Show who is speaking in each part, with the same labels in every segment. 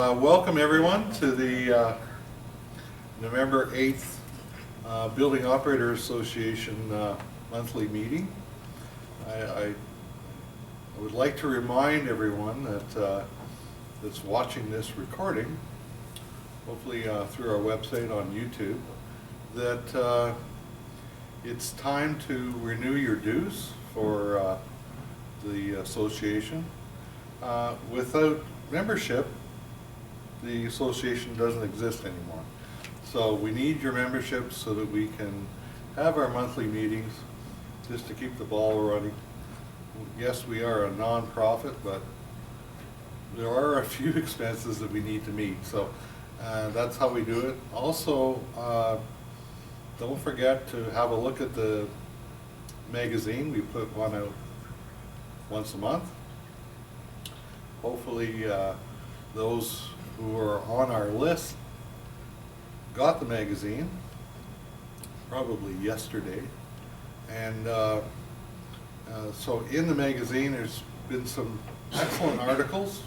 Speaker 1: Welcome everyone to the November 8th Building Operator Association monthly meeting. I would like to remind everyone that's watching this recording, hopefully through our website on YouTube, that it's time to renew your dues for the association. Without membership, the association doesn't exist anymore. So we need your membership so that we can have our monthly meetings just to keep the ball running. Yes, we are a non-profit, but there are a few expenses that we need to meet. So that's how we do it. Also, don't forget to have a look at the magazine. We put one out once a month. Hopefully those who are on our list got the magazine, probably yesterday. And so in the magazine there's been some excellent articles.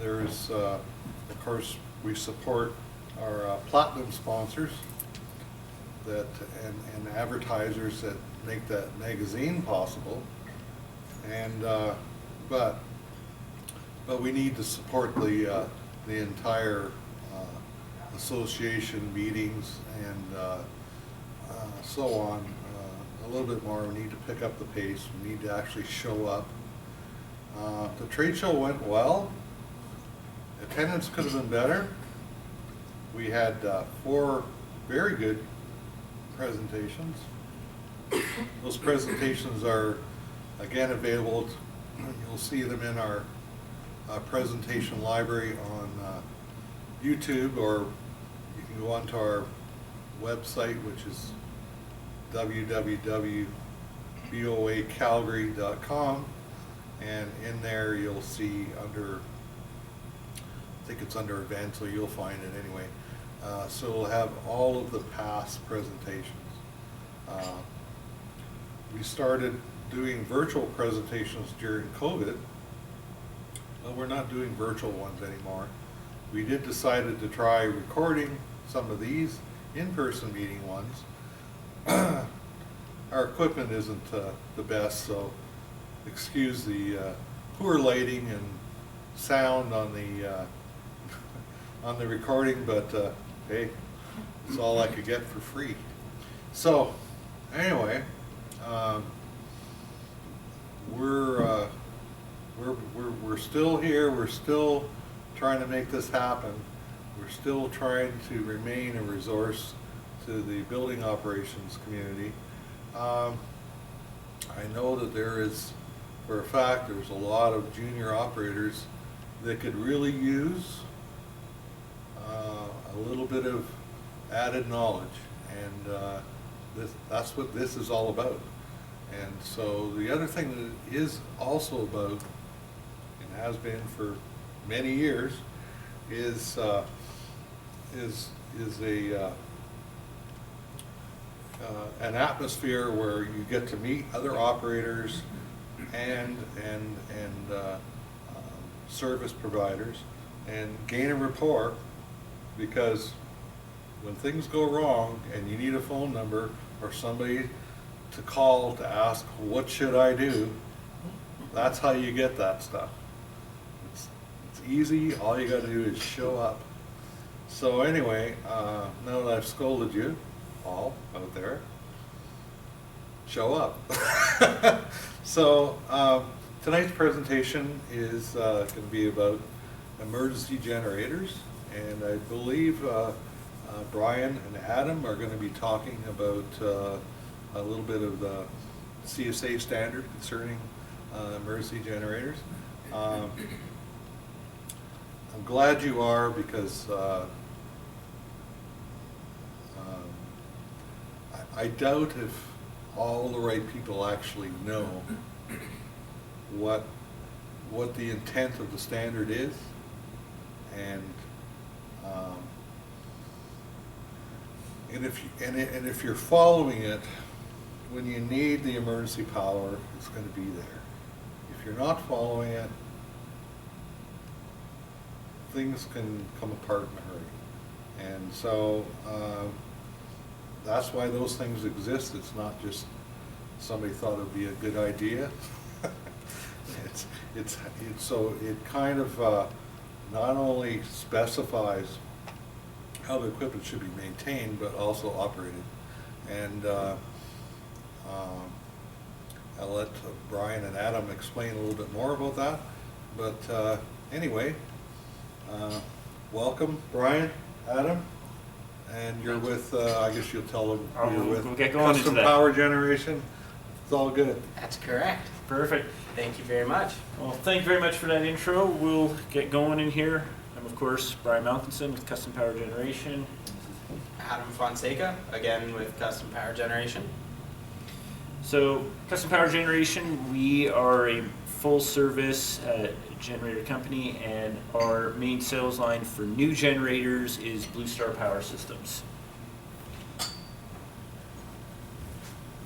Speaker 1: There's, of course, we support our platinum sponsors that and advertisers that make that magazine possible. And but we need to support the entire association meetings and so on a little bit more. We need to pick up the pace. We need to actually show up. The trade show went well. Attendance could have been better. We had 4 very good presentations. Those presentations are again available. You'll see them in our presentation library on YouTube, or you can go onto our website, which is www.boacalgary.com, and in there you'll see under, I think it's under events, so you'll find it anyway. So we'll have all of the past presentations. We started doing virtual presentations during COVID. Well, we're not doing virtual ones anymore. We did decided to try recording some of these in-person meeting ones. Our equipment isn't the best, so excuse the poor lighting and sound on the on the recording, but hey, it's all I could get for free. So anyway, we're still here. We're still trying to make this happen. We're still trying to remain a resource to the building operations community. I know that there is, for a fact, there's a lot of junior operators that could really use a little bit of added knowledge, and that's what this is all about. And so the other thing that it is also about, and has been for many years, is an atmosphere where you get to meet other operators and service providers and gain a rapport, because when things go wrong and you need a phone number or somebody to call to ask, what should I do? That's how you get that stuff. It's easy. All you got to do is show up. So anyway, now that I've scolded you all out there, show up. So tonight's presentation is going to be about emergency generators, and I believe Brian and Adam are going to be talking about a little bit of the CSA standard concerning emergency generators. I'm glad you are, because I doubt if all the right people actually know what the intent of the standard is, and if you're following it, when you need the emergency power, it's going to be there. If you're not following it, things can come apart in a hurry. And so that's why those things exist. It's not just somebody thought it'd be a good idea. So it kind of not only specifies how the equipment should be maintained, but also operated. And I'll let Brian and Adam explain a little bit more about that. But anyway, welcome, Brian, Adam. And you're with, I guess you'll tell them, you're with
Speaker 2: we'll get going
Speaker 1: Custom
Speaker 2: into that.
Speaker 1: Power Generation. It's all good.
Speaker 3: That's correct.
Speaker 2: Perfect.
Speaker 3: Thank you very much.
Speaker 2: Well, thank you very much for that intro. We'll get going in here. I'm, of course, Brian Malkinson with Custom Power Generation.
Speaker 3: Adam Fonseca, again with Custom Power Generation.
Speaker 2: So, Custom Power Generation, we are a full-service generator company, and our main sales line for new generators is Blue Star Power Systems.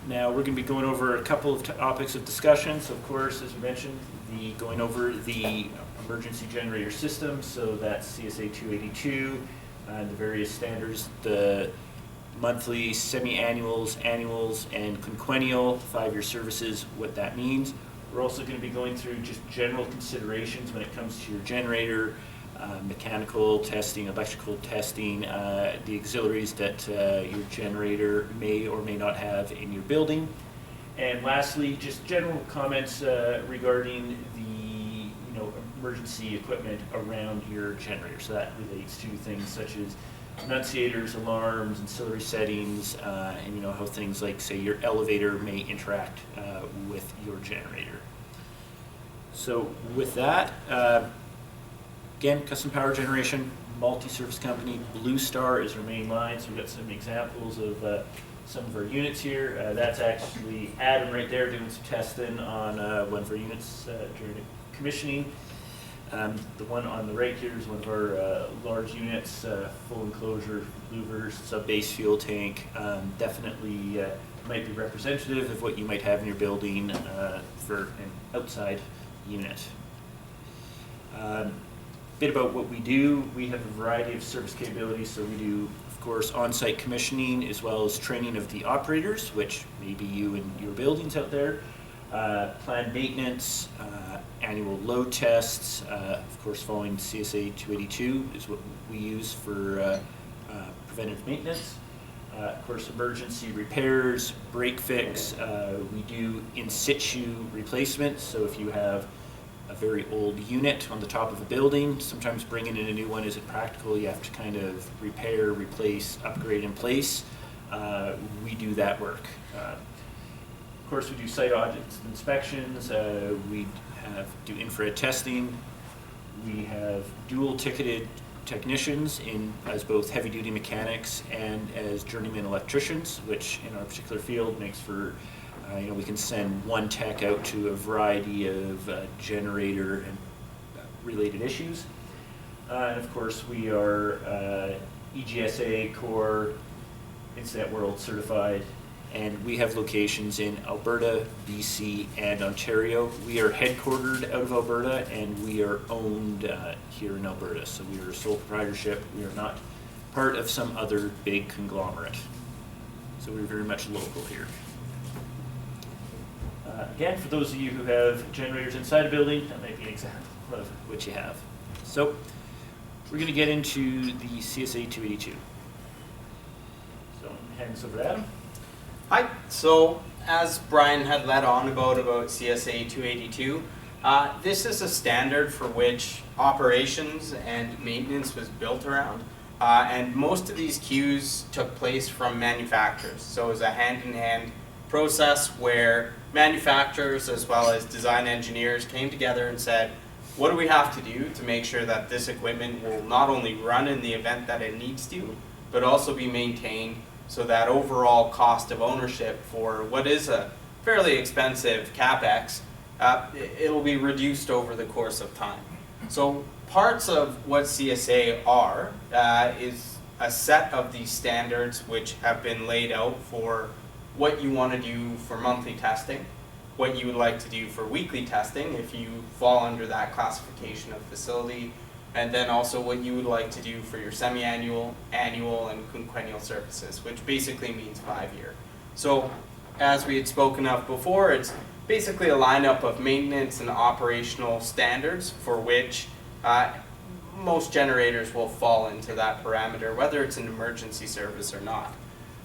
Speaker 2: Now, we're going to be going over a couple of topics of discussion. So, of course, as we mentioned, going over the emergency generator system, so that's CSA 282, the various standards, the monthly, semi-annuals, annuals, and quinquennial 5-year services, what that means. We're also going to be going through just general considerations when it comes to your generator, mechanical testing, electrical testing, the auxiliaries that your generator may or may not have in your building. And lastly, just general comments regarding the emergency equipment around your generator. So that relates to things such as enunciators, alarms, ancillary settings, and how things like, say, your elevator may interact with your generator. So with that, again, Custom Power Generation, multi-service company. Blue Star is our main line, so we've got some examples of some of our units here. That's actually Adam right there doing some testing on one of our units during the commissioning. The one on the right here is one of our large units, full enclosure, louvers, sub-base fuel tank. Definitely might be representative of what you might have in your building for an outside unit. Bit about what we do. We have a variety of service capabilities, so we do, of course, on-site commissioning as well as training of the operators, which may be you and your buildings out there. Planned maintenance, annual load tests, of course following CSA 282 is what we use for preventive maintenance. Of course, emergency repairs, break fix. We do in situ replacements, so if you have a very old unit on the top of a building, sometimes bringing in a new one isn't practical. You have to kind of repair, replace, upgrade in place. We do that work. Of course, we do site audits and inspections. We do infrared testing. We have dual ticketed technicians as both heavy-duty mechanics and as journeyman electricians, which in our particular field makes for we can send one tech out to a variety of generator and related issues. And of course, we are EGSA Core Incident World certified, and we have locations in Alberta, BC, and Ontario. We are headquartered out of Alberta, and we are owned here in Alberta. So we are a sole proprietorship. We are not part of some other big conglomerate. So we're very much local here. Again, for those of you who have generators inside a building, that might be an example of what you have. So we're going to get into the CSA 282. So I'm handing this over to Adam.
Speaker 3: Hi. So as Brian had led on about CSA 282, this is a standard for which operations and maintenance was built around. And most of these queues took place from manufacturers. So it was a hand-in-hand process where manufacturers as well as design engineers came together and said, what do we have to do to make sure that this equipment will not only run in the event that it needs to, but also be maintained so that overall cost of ownership for what is a fairly expensive CapEx, it'll be reduced over the course of time. So parts of what CSA are is a set of these standards which have been laid out for what you want to do for monthly testing, what you would like to do for weekly testing if you fall under that classification of facility, and then also what you would like to do for your semi-annual, annual, and quinquennial services, which basically means 5-year. So as we had spoken of before, it's basically a lineup of maintenance and operational standards for which most generators will fall into that parameter, whether it's an emergency service or not.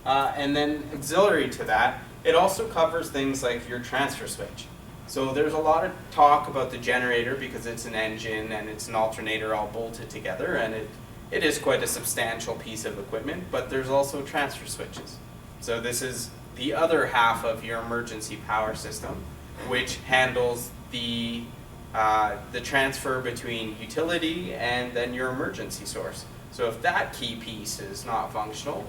Speaker 3: And then auxiliary to that, it also covers things like your transfer switch. So there's a lot of talk about the generator because it's an engine and it's an alternator all bolted together, and it is quite a substantial piece of equipment, but there's also transfer switches. So this is the other half of your emergency power system, which handles the transfer between utility and then your emergency source. So if that key piece is not functional,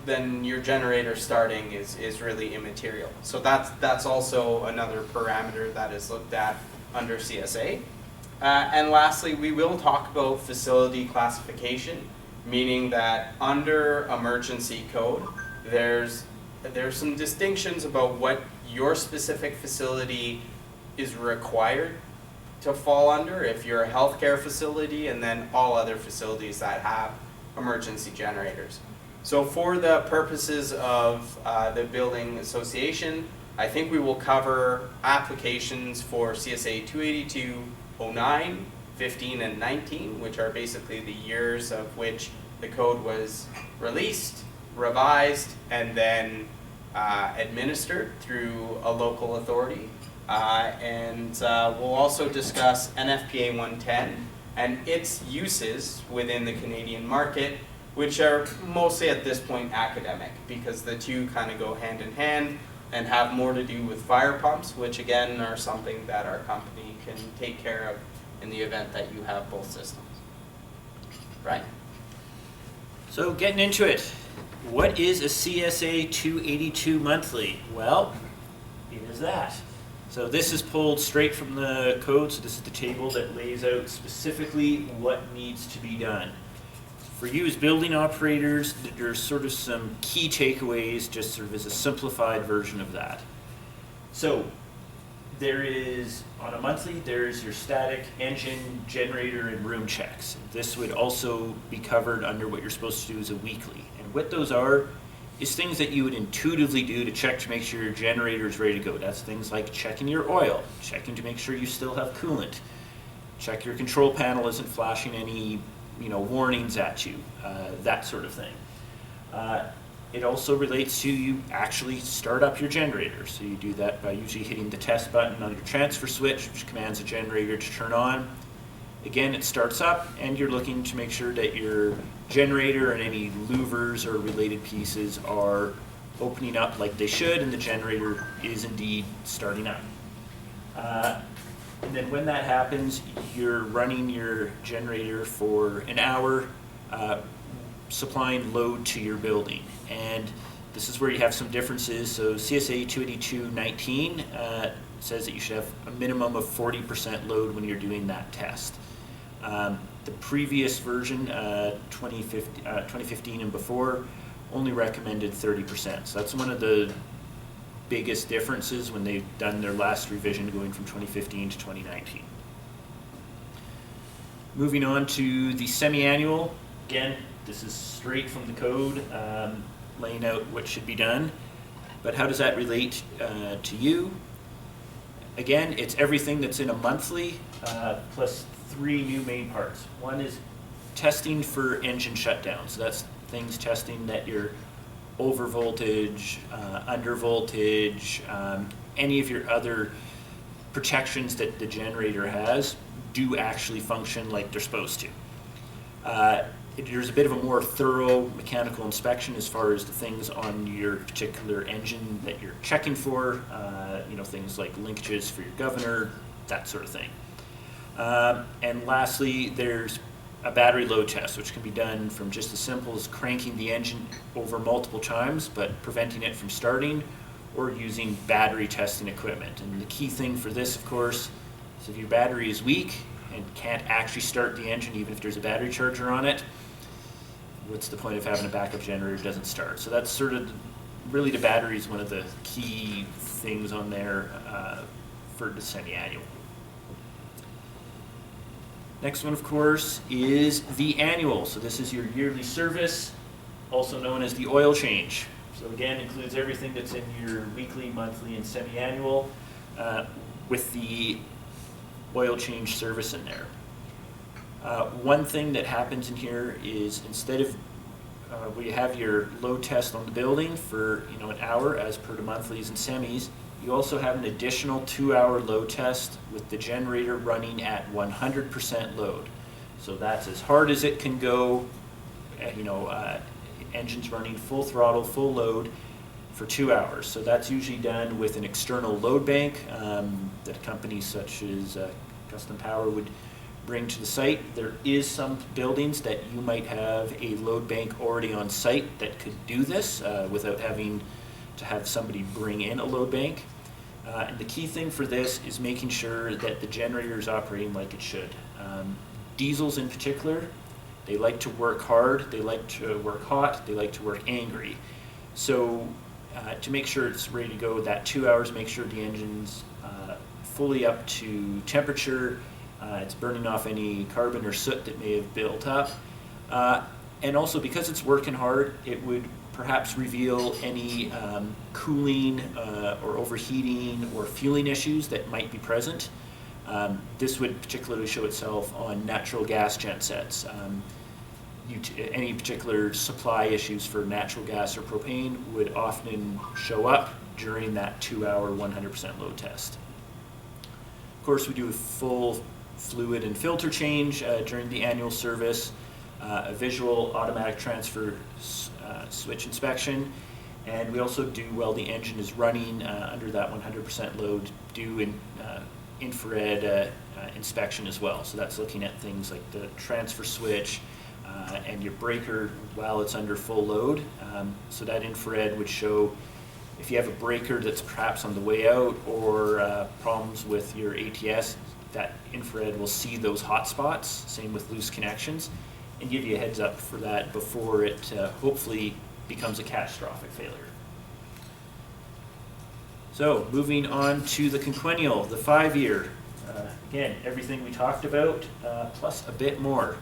Speaker 3: then your generator starting is really immaterial. So that's also another parameter that is looked at under CSA. And lastly, we will talk about facility classification, meaning that under emergency code, there's some distinctions about what your specific facility is required to fall under if you're a healthcare facility, and then all other facilities that have emergency generators. So for the purposes of the building association, I think we will cover applications for CSA 282-09, 15, and 19, which are basically the years of which the code was released, revised, and then administered through a local authority. And we'll also discuss NFPA 110 and its uses within the Canadian market, which are mostly at this point academic, because the two kind of go hand in hand and have more to do with fire pumps, which again are something that our company can take care of in the event that you have both systems. Right?
Speaker 2: So getting into it, what is a CSA 282 monthly? Well, it is that. So this is pulled straight from the code, so this is the table that lays out specifically what needs to be done. For you as building operators, there's sort of some key takeaways, just sort of as a simplified version of that. So there is, on a monthly, there's your static engine, generator, and room checks. This would also be covered under what you're supposed to do as a weekly. And what those are is things that you would intuitively do to check to make sure your generator is ready to go. That's things like checking your oil, checking to make sure you still have coolant, check your control panel isn't flashing any warnings at you, that sort of thing. It also relates to you actually start up your generator. So you do that by usually hitting the test button on your transfer switch, which commands the generator to turn on. Again, it starts up, and you're looking to make sure that your generator and any louvers or related pieces are opening up like they should, and the generator is indeed starting up. And then when that happens, you're running your generator for an hour, supplying load to your building. And this is where you have some differences. So CSA 282-19 says that you should have a minimum of 40% load when you're doing that test. The previous version, 2015 and before, only recommended 30%. So that's one of the biggest differences when they've done their last revision going from 2015 to 2019. Moving on to the semi-annual, again, this is straight from the code, laying out what should be done. But how does that relate to you? Again, it's everything that's in a monthly plus 3 new main parts. One is testing for engine shutdown. So that's things testing that you're over voltage, under voltage, any of your other protections that the generator has do actually function like they're supposed to. There's a bit of a more thorough mechanical inspection as far as the things on your particular engine that you're checking for, things like linkages for your governor, that sort of thing. And lastly, there's a battery load test, which can be done from just as simple as cranking the engine over multiple times, but preventing it from starting, or using battery testing equipment. And the key thing for this, of course, is if your battery is weak and can't actually start the engine, even if there's a battery charger on it, what's the point of having a backup generator that doesn't start? So that's sort of, really the battery is one of the key things on there for the semi-annual. Next one, of course, is the annual. So this is your yearly service, also known as the oil change. So again, includes everything that's in your weekly, monthly, and semi-annual with the oil change service in there. One thing that happens in here is instead of we have your load test on the building for an hour as per the monthlies and semis, you also have an additional 2-hour load test with the generator running at 100% load. So that's as hard as it can go, engines running full throttle, full load for 2 hours. So that's usually done with an external load bank that companies such as Custom Power would bring to the site. There is some buildings that you might have a load bank already on site that could do this without having to have somebody bring in a load bank. And the key thing for this is making sure that the generator is operating like it should. Diesels in particular, they like to work hard, they like to work hot, they like to work angry. So to make sure it's ready to go that 2 hours, make sure the engine's fully up to temperature, it's burning off any carbon or soot that may have built up. And also because it's working hard, it would perhaps reveal any cooling or overheating or fueling issues that might be present. This would particularly show itself on natural gas gensets. Any particular supply issues for natural gas or propane would often show up during that 2-hour 100% load test. Of course, we do a full fluid and filter change during the annual service, a visual automatic transfer switch inspection, and we also do, while the engine is running under that 100% load, do an infrared inspection as well. So that's looking at things like the transfer switch and your breaker while it's under full load. So that infrared would show if you have a breaker that's perhaps on the way out or problems with your ATS, that infrared will see those hot spots, same with loose connections, and give you a heads up for that before it hopefully becomes a catastrophic failure. So moving on to the quinquennial, the 5-year. Again, everything we talked about, plus a bit more.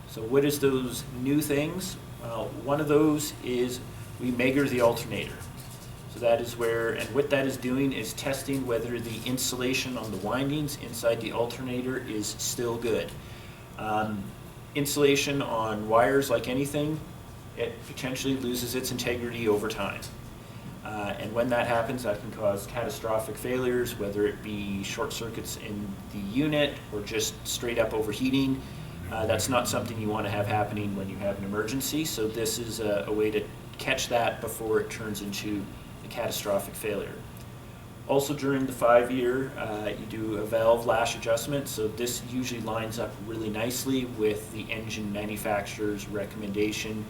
Speaker 2: So what is those new things? Well, one of those is we measure the alternator. So that is where, and what that is doing is testing whether the insulation on the windings inside the alternator is still good. Insulation on wires, like anything, it potentially loses its integrity over time. And when that happens, that can cause catastrophic failures, whether it be short circuits in the unit or just straight up overheating. That's not something you want to have happening when you have an emergency. So this is a way to catch that before it turns into a catastrophic failure. Also during the 5-year, you do a valve lash adjustment. So this usually lines up really nicely with the engine manufacturer's recommendation.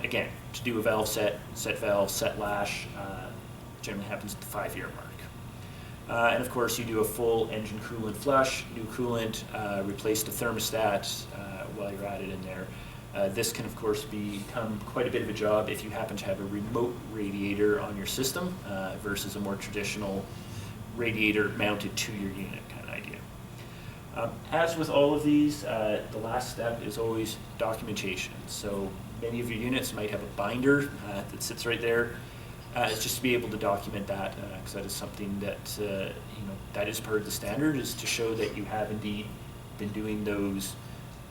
Speaker 2: Again, to do a valve set valve, set lash, generally happens at the 5-year mark. And of course, you do a full engine coolant flush, new coolant, replace the thermostat while you're at it in there. This can, of course, become quite a bit of a job if you happen to have a remote radiator on your system versus a more traditional radiator mounted to your unit kind of idea. As with all of these, the last step is always documentation. So many of your units might have a binder that sits right there. It's just to be able to document that, because that is something that that is part of the standard, is to show that you have indeed been doing those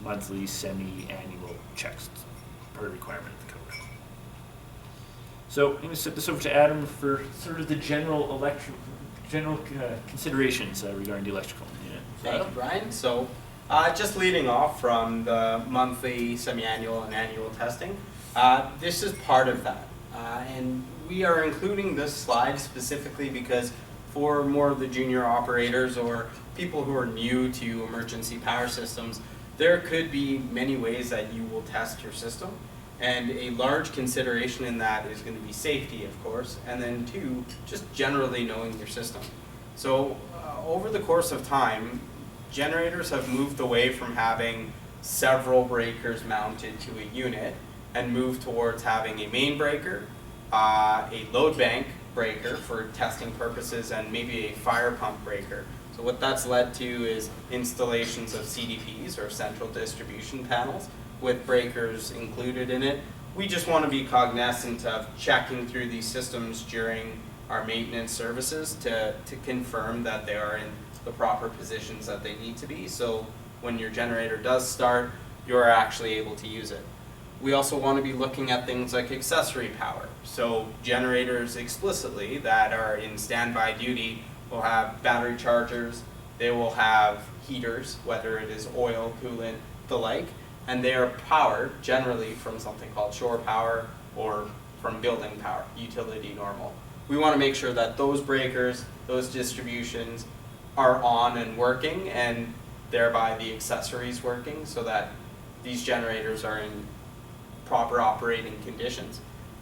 Speaker 2: monthly, semi-annual checks, part of the requirement of the code. So I'm going to set this over to Adam for sort of the general considerations regarding the electrical unit.
Speaker 3: Thank you, Brian. So just leading off from the monthly, semi-annual, and annual testing, this is part of that. And we are including this slide specifically because for more of the junior operators or people who are new to emergency power systems, there could be many ways that you will test your system. And a large consideration in that is going to be safety, of course, and then 2, just generally knowing your system. So over the course of time, generators have moved away from having several breakers mounted to a unit and moved towards having a main breaker, a load bank breaker for testing purposes, and maybe a fire pump breaker. So So what that's led to is installations of CDPs, or central distribution panels, with breakers included in it. We just want to be cognizant of checking through these systems during our maintenance services to confirm that they are in the proper positions that they need to be. So when your generator does start, you're actually able to use it. We also want to be looking at things like accessory power. So generators explicitly that are in standby duty will have battery chargers, they will have heaters, whether it is oil, coolant, the like, and they are powered generally from something called shore power or from building power, utility normal. We want to make sure that those breakers, those distributions are on and working, and thereby the accessories working, so that these generators are in proper operating conditions.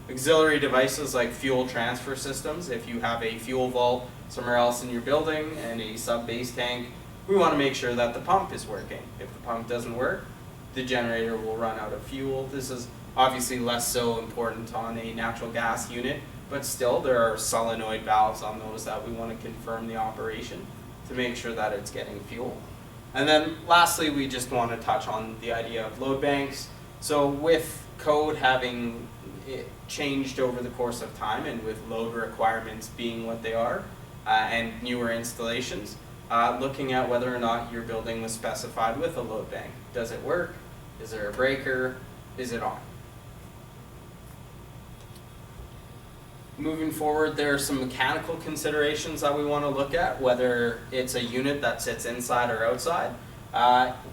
Speaker 3: Auxiliary devices like fuel transfer systems, if you have a fuel vault somewhere else in your building and a sub-base tank, we want to make sure that the pump is working. If the pump doesn't work, the generator will run out of fuel. This is obviously less so important on a natural gas unit, but still there are solenoid valves on those that we want to confirm the operation to make sure that it's getting fuel. And then lastly, we just want to touch on the idea of load banks. So with code having changed over the course of time, and with load requirements being what they are, and newer installations, looking at whether or not your building was specified with a load bank. Does it work? Is there a breaker? Is it on? Moving forward, there are some mechanical considerations that we want to look at, whether it's a unit that sits inside or outside.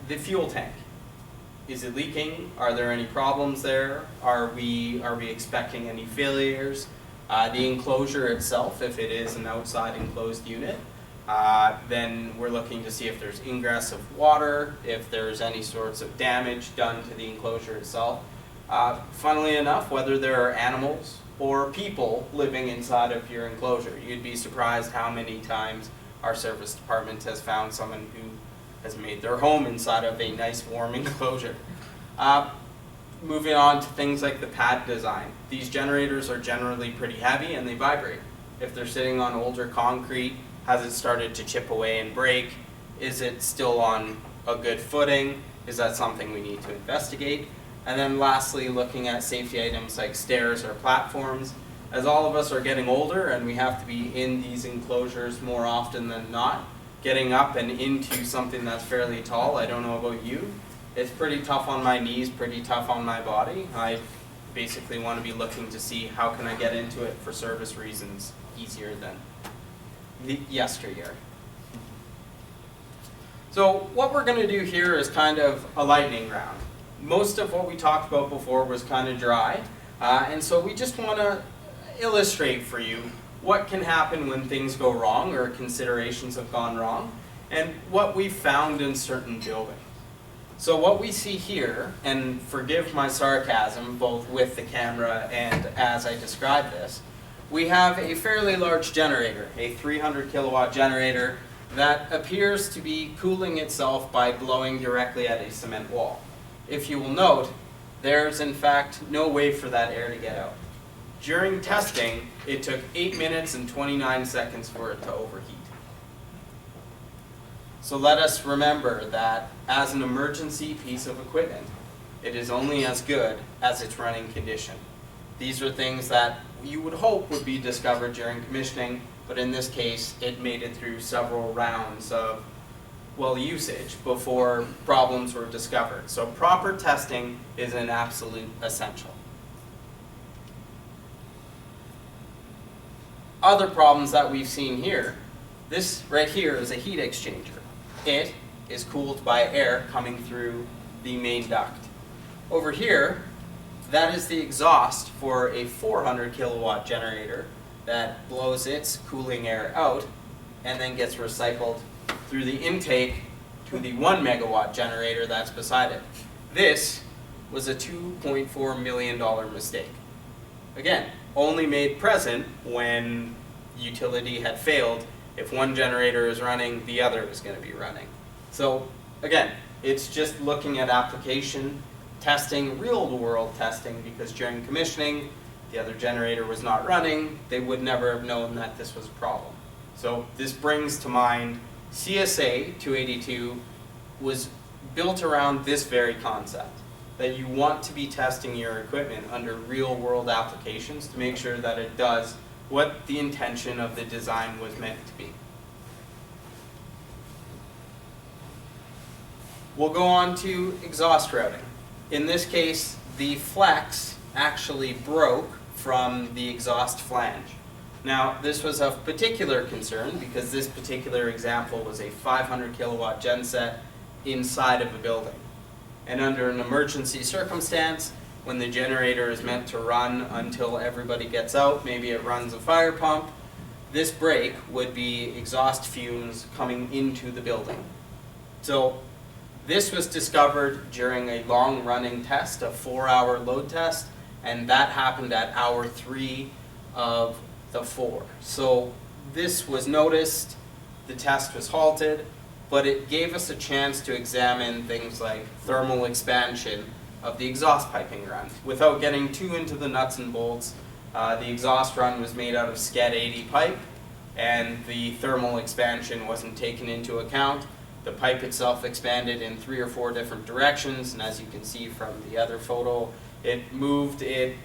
Speaker 3: The fuel tank. Is it leaking? Are there any problems there? Are we expecting any failures? The enclosure itself, if it is an outside enclosed unit, then we're looking to see if there's ingress of water, if there's any sorts of damage done to the enclosure itself. Funnily enough, whether there are animals or people living inside of your enclosure. You'd be surprised how many times our service department has found someone who has made their home inside of a nice warm enclosure. Moving on to things like the pad design. These generators are generally pretty heavy and they vibrate. If they're sitting on older concrete, has it started to chip away and break? Is it still on a good footing? Is that something we need to investigate? And then lastly, looking at safety items like stairs or platforms. As all of us are getting older and we have to be in these enclosures more often than not, getting up and into something that's fairly tall, I don't know about you, it's pretty tough on my knees, pretty tough on my body. I basically want to be looking to see how can I get into it for service reasons easier than yesteryear. So what we're going to do here is kind of a lightning round. Most of what we talked about before was kind of dry, and so we just want to illustrate for you what can happen when things go wrong or considerations have gone wrong, and what we found in certain buildings. So what we see here, and forgive my sarcasm both with the camera and as I describe this, we have a fairly large generator, a 300 kilowatt generator that appears to be cooling itself by blowing directly at a cement wall. If you will note, there's in fact no way for that air to get out. During testing, it took 8 minutes and 29 seconds for it to overheat. So let us remember that as an emergency piece of equipment, it is only as good as its running condition. These are things that you would hope would be discovered during commissioning, but in this case, it made it through several rounds of usage before problems were discovered. So proper testing is an absolute essential. Other problems that we've seen here, this right here is a heat exchanger. It is cooled by air coming through the main duct. Over here, that is the exhaust for a 400 kilowatt generator that blows its cooling air out and then gets recycled through the intake to the 1 megawatt generator that's beside it. This was a $2.4 million mistake. Again, only made present when utility had failed. If one generator is running, the other is going to be running. So again, it's just looking at application, testing, real world testing, because during commissioning, the other generator was not running. They would never have known that this was a problem. So this brings to mind CSA 282 was built around this very concept, that you want to be testing your equipment under real world applications to make sure that it does what the intention of the design was meant to be. We'll go on to exhaust routing. In this case, the flex actually broke from the exhaust flange. Now, this was of particular concern because this particular example was a 500 kilowatt genset inside of a building. And under an emergency circumstance, when the generator is meant to run until everybody gets out, maybe it runs a fire pump, this break would be exhaust fumes coming into the building. So this was discovered during a long-running test, a 4-hour load test, and that happened at hour 3 of the 4. So this was noticed, the test was halted, but it gave us a chance to examine things like thermal expansion of the exhaust piping run. Without getting too into the nuts and bolts, the exhaust run was made out of SCED 80 pipe, and the thermal expansion wasn't taken into account. The pipe itself expanded in 3 or 4 different directions, and as you can see from the other photo, it moved it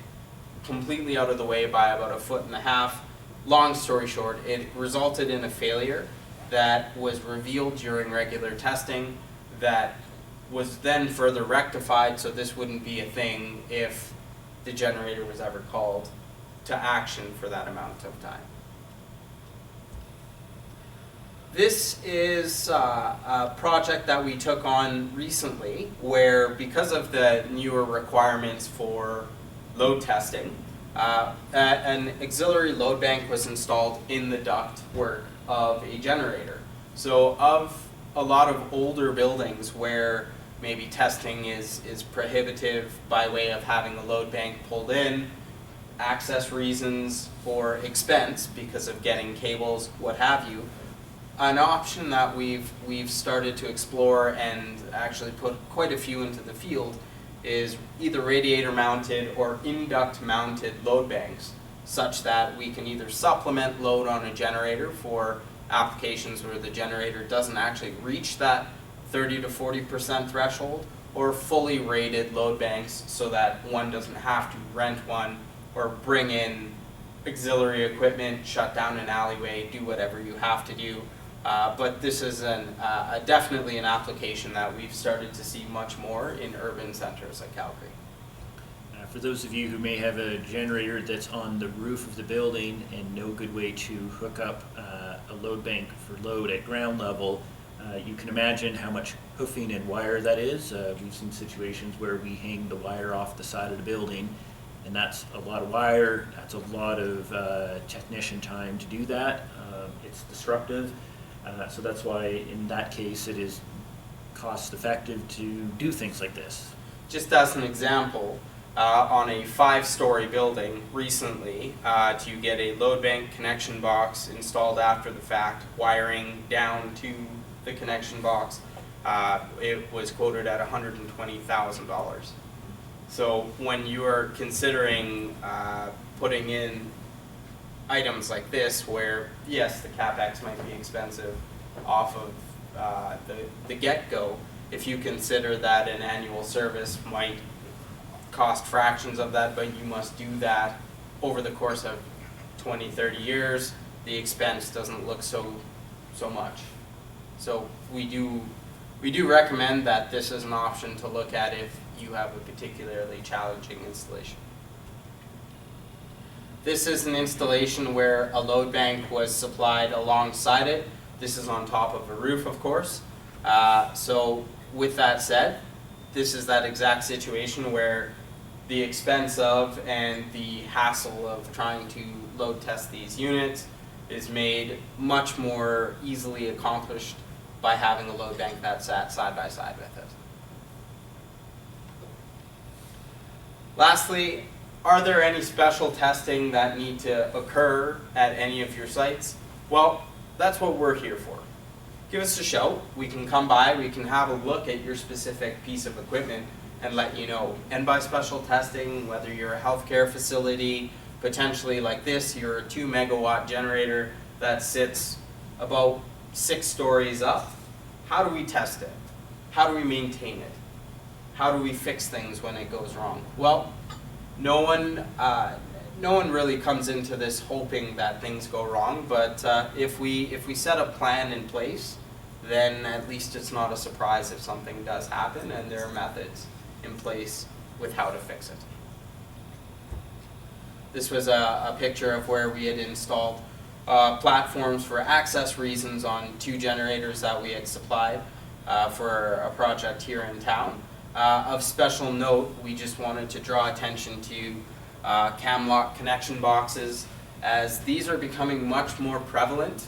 Speaker 3: completely out of the way by about 1.5 feet. Long story short, it resulted in a failure that was revealed during regular testing that was then further rectified, so this wouldn't be a thing if the generator was ever called to action for that amount of time. This is a project that we took on recently where, because of the newer requirements for load testing, an auxiliary load bank was installed in the ductwork of a generator. So of a lot of older buildings where maybe testing is prohibitive by way of having a load bank pulled in, access reasons, or expense because of getting cables, what have you, an option that we've started to explore and actually put quite a few into the field is either radiator mounted or induct mounted load banks, such that we can either supplement load on a generator for applications where the generator doesn't actually reach that 30 to 40% threshold, or fully rated load banks so that one doesn't have to rent one or bring in auxiliary equipment, shut down an alleyway, do whatever you have to do. But this is definitely an application that we've started to see much more in urban centers like Calgary.
Speaker 2: For those of you who may have a generator that's on the roof of the building and no good way to hook up a load bank for load at ground level, you can imagine how much hoofing and wire that is. We've seen situations where we hang the wire off the side of the building, and that's a lot of wire, that's a lot of technician time to do that. It's disruptive. So that's why in that case it is cost effective to do things like this.
Speaker 3: Just as an example, on a 5-story building recently, to get a load bank connection box installed after the fact, wiring down to the connection box, it was quoted at $120,000. So when you are considering putting in items like this, where yes, the capex might be expensive off of the get-go, if you consider that an annual service might cost fractions of that, but you must do that over the course of 20-30 years, the expense doesn't look so much. So we do recommend that this is an option to look at if you have a particularly challenging installation. This is an installation where a load bank was supplied alongside it. This is on top of a roof, of course. So with that said, this is that exact situation where the expense of and the hassle of trying to load test these units is made much more easily accomplished by having a load bank that sat side by side with it. Lastly, are there any special testing that need to occur at any of your sites? Well, that's what we're here for. Give us a shout. We can come by, we can have a look at your specific piece of equipment and let you know. And by special testing, whether you're a healthcare facility, potentially like this, you're a 2 megawatt generator that sits about 6 stories up. How do we test it? How do we maintain it? How do we fix things when it goes wrong? Well, no one really comes into this hoping that things go wrong, but if we set a plan in place, then at least it's not a surprise if something does happen, and there are methods in place with how to fix it. This was a picture of where we had installed platforms for access reasons on 2 generators that we had supplied for a project here in town. Of special note, we just wanted to draw attention to Camlock connection boxes, as these are becoming much more prevalent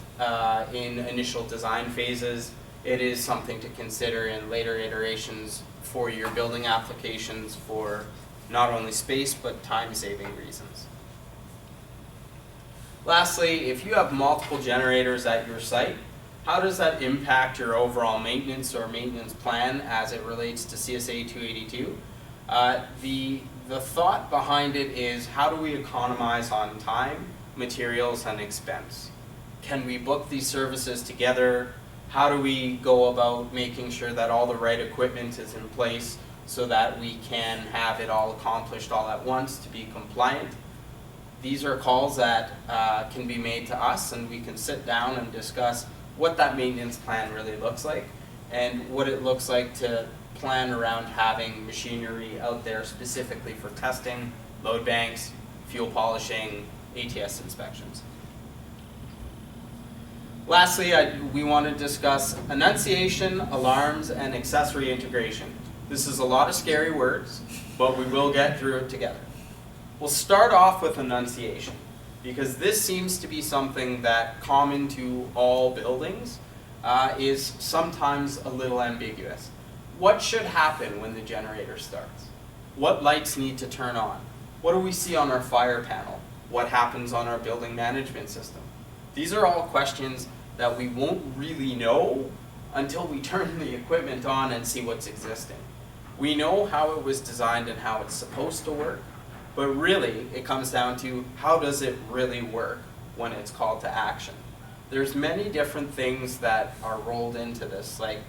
Speaker 3: in initial design phases. It is something to consider in later iterations for your building applications for not only space but time-saving reasons. Lastly, if you have multiple generators at your site, how does that impact your overall maintenance or maintenance plan as it relates to CSA 282? The thought behind it is, how do we economize on time, materials, and expense? Can we book these services together? How do we go about making sure that all the right equipment is in place so that we can have it all accomplished all at once to be compliant? These are calls that can be made to us, and we can sit down and discuss what that maintenance plan really looks like and what it looks like to plan around having machinery out there specifically for testing, load banks, fuel polishing, ATS inspections. Lastly, we want to discuss enunciation, alarms, and accessory integration. This is a lot of scary words, but we will get through it together. We'll start off with enunciation, because this seems to be something that, common to all buildings, is sometimes a little ambiguous. What should happen when the generator starts? What lights need to turn on? What do we see on our fire panel? What happens on our building management system? These are all questions that we won't really know until we turn the equipment on and see what's existing. We know how it was designed and how it's supposed to work, but really it comes down to, how does it really work when it's called to action? There's many different things that are rolled into this, like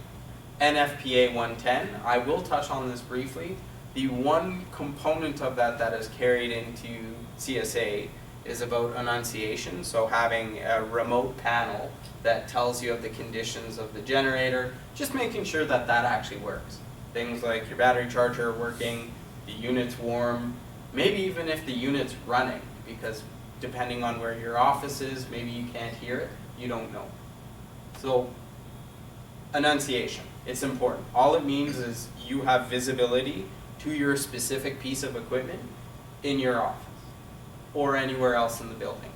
Speaker 3: NFPA 110. I will touch on this briefly. The one component of that that is carried into CSA is about enunciation, so having a remote panel that tells you of the conditions of the generator, just making sure that that actually works. Things like your battery charger working, the unit's warm, maybe even if the unit's running, because depending on where your office is, maybe you can't hear it, you don't know. So, enunciation, it's important. All it means is you have visibility to your specific piece of equipment in your office or anywhere else in the building.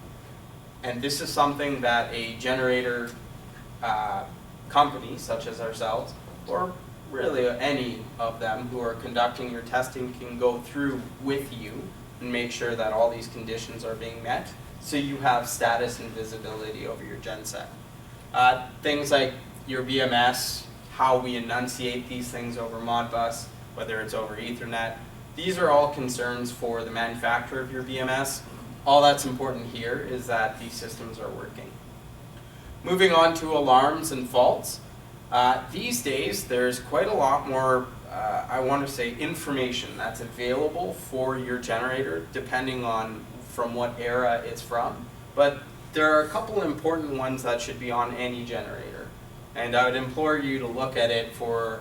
Speaker 3: And this is something that a generator company, such as ourselves, or really any of them who are conducting your testing, can go through with you and make sure that all these conditions are being met, so you have status and visibility over your genset. Things like your BMS, how we enunciate these things over Modbus, whether it's over Ethernet, these are all concerns for the manufacturer of your BMS. All that's important here is that these systems are working. Moving on to alarms and faults. These days, there's quite a lot more, I want to say, information that's available for your generator, depending on from what era it's from. But there are a couple important ones that should be on any generator. And I would implore you to look at it for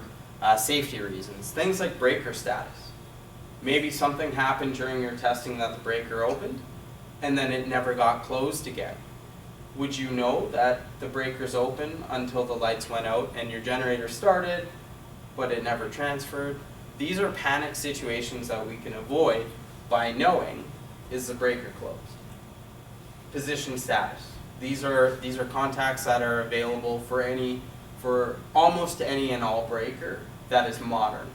Speaker 3: safety reasons. Things like breaker status. Maybe something happened during your testing that the breaker opened, and then it never got closed again. Would you know that the breaker's open until the lights went out and your generator started, but it never transferred? These are panic situations that we can avoid by knowing, is the breaker closed? Position status. These are contacts that are available for almost any and all breaker that is modern.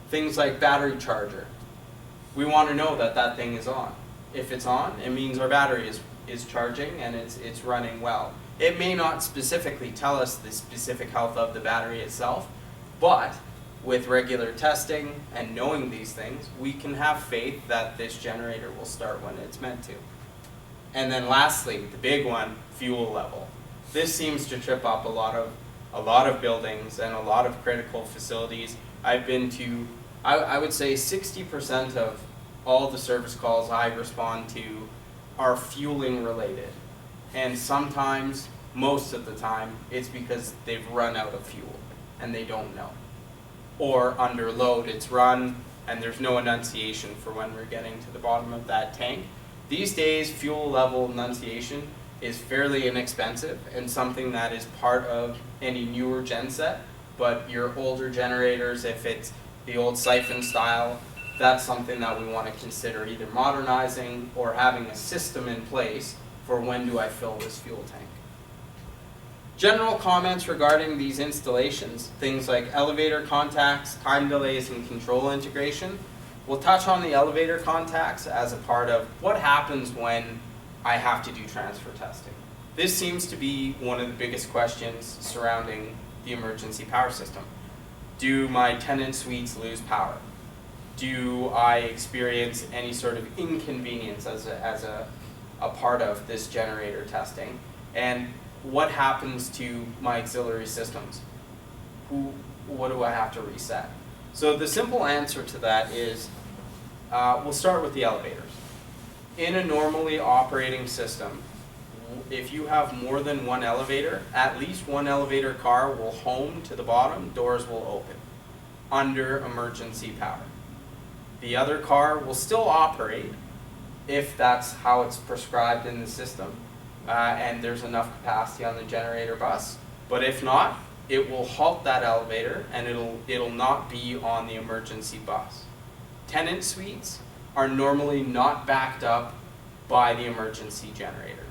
Speaker 3: Things like battery charger. We want to know that that thing is on. If it's on, it means our battery is charging and it's running well. It may not specifically tell us the specific health of the battery itself, but with regular testing and knowing these things, we can have faith that this generator will start when it's meant to. And then lastly, the big one, fuel level. This seems to trip up a lot of buildings and a lot of critical facilities. I've been to, I would say 60% of all the service calls I respond to are fueling related. And sometimes, most of the time, it's because they've run out of fuel and they don't know. Or under load, it's run and there's no enunciation for when we're getting to the bottom of that tank. These days, fuel level enunciation is fairly inexpensive and something that is part of any newer genset, but your older generators, if it's the old siphon style, that's something that we want to consider either modernizing or having a system in place for when do I fill this fuel tank. General comments regarding these installations, things like elevator contacts, time delays, and control integration. We'll touch on the elevator contacts as a part of what happens when I have to do transfer testing. This seems to be one of the biggest questions surrounding the emergency power system. Do my tenant suites lose power? Do I experience any sort of inconvenience as a part of this generator testing? And what happens to my auxiliary systems? What do I have to reset? So the simple answer to that is, we'll start with the elevators. In a normally operating system, if you have more than one elevator, at least one elevator car will home to the bottom, doors will open, under emergency power. The other car will still operate if that's how it's prescribed in the system, and there's enough capacity on the generator bus. But if not, it will halt that elevator and it'll not be on the emergency bus. Tenant suites are normally not backed up by the emergency generator.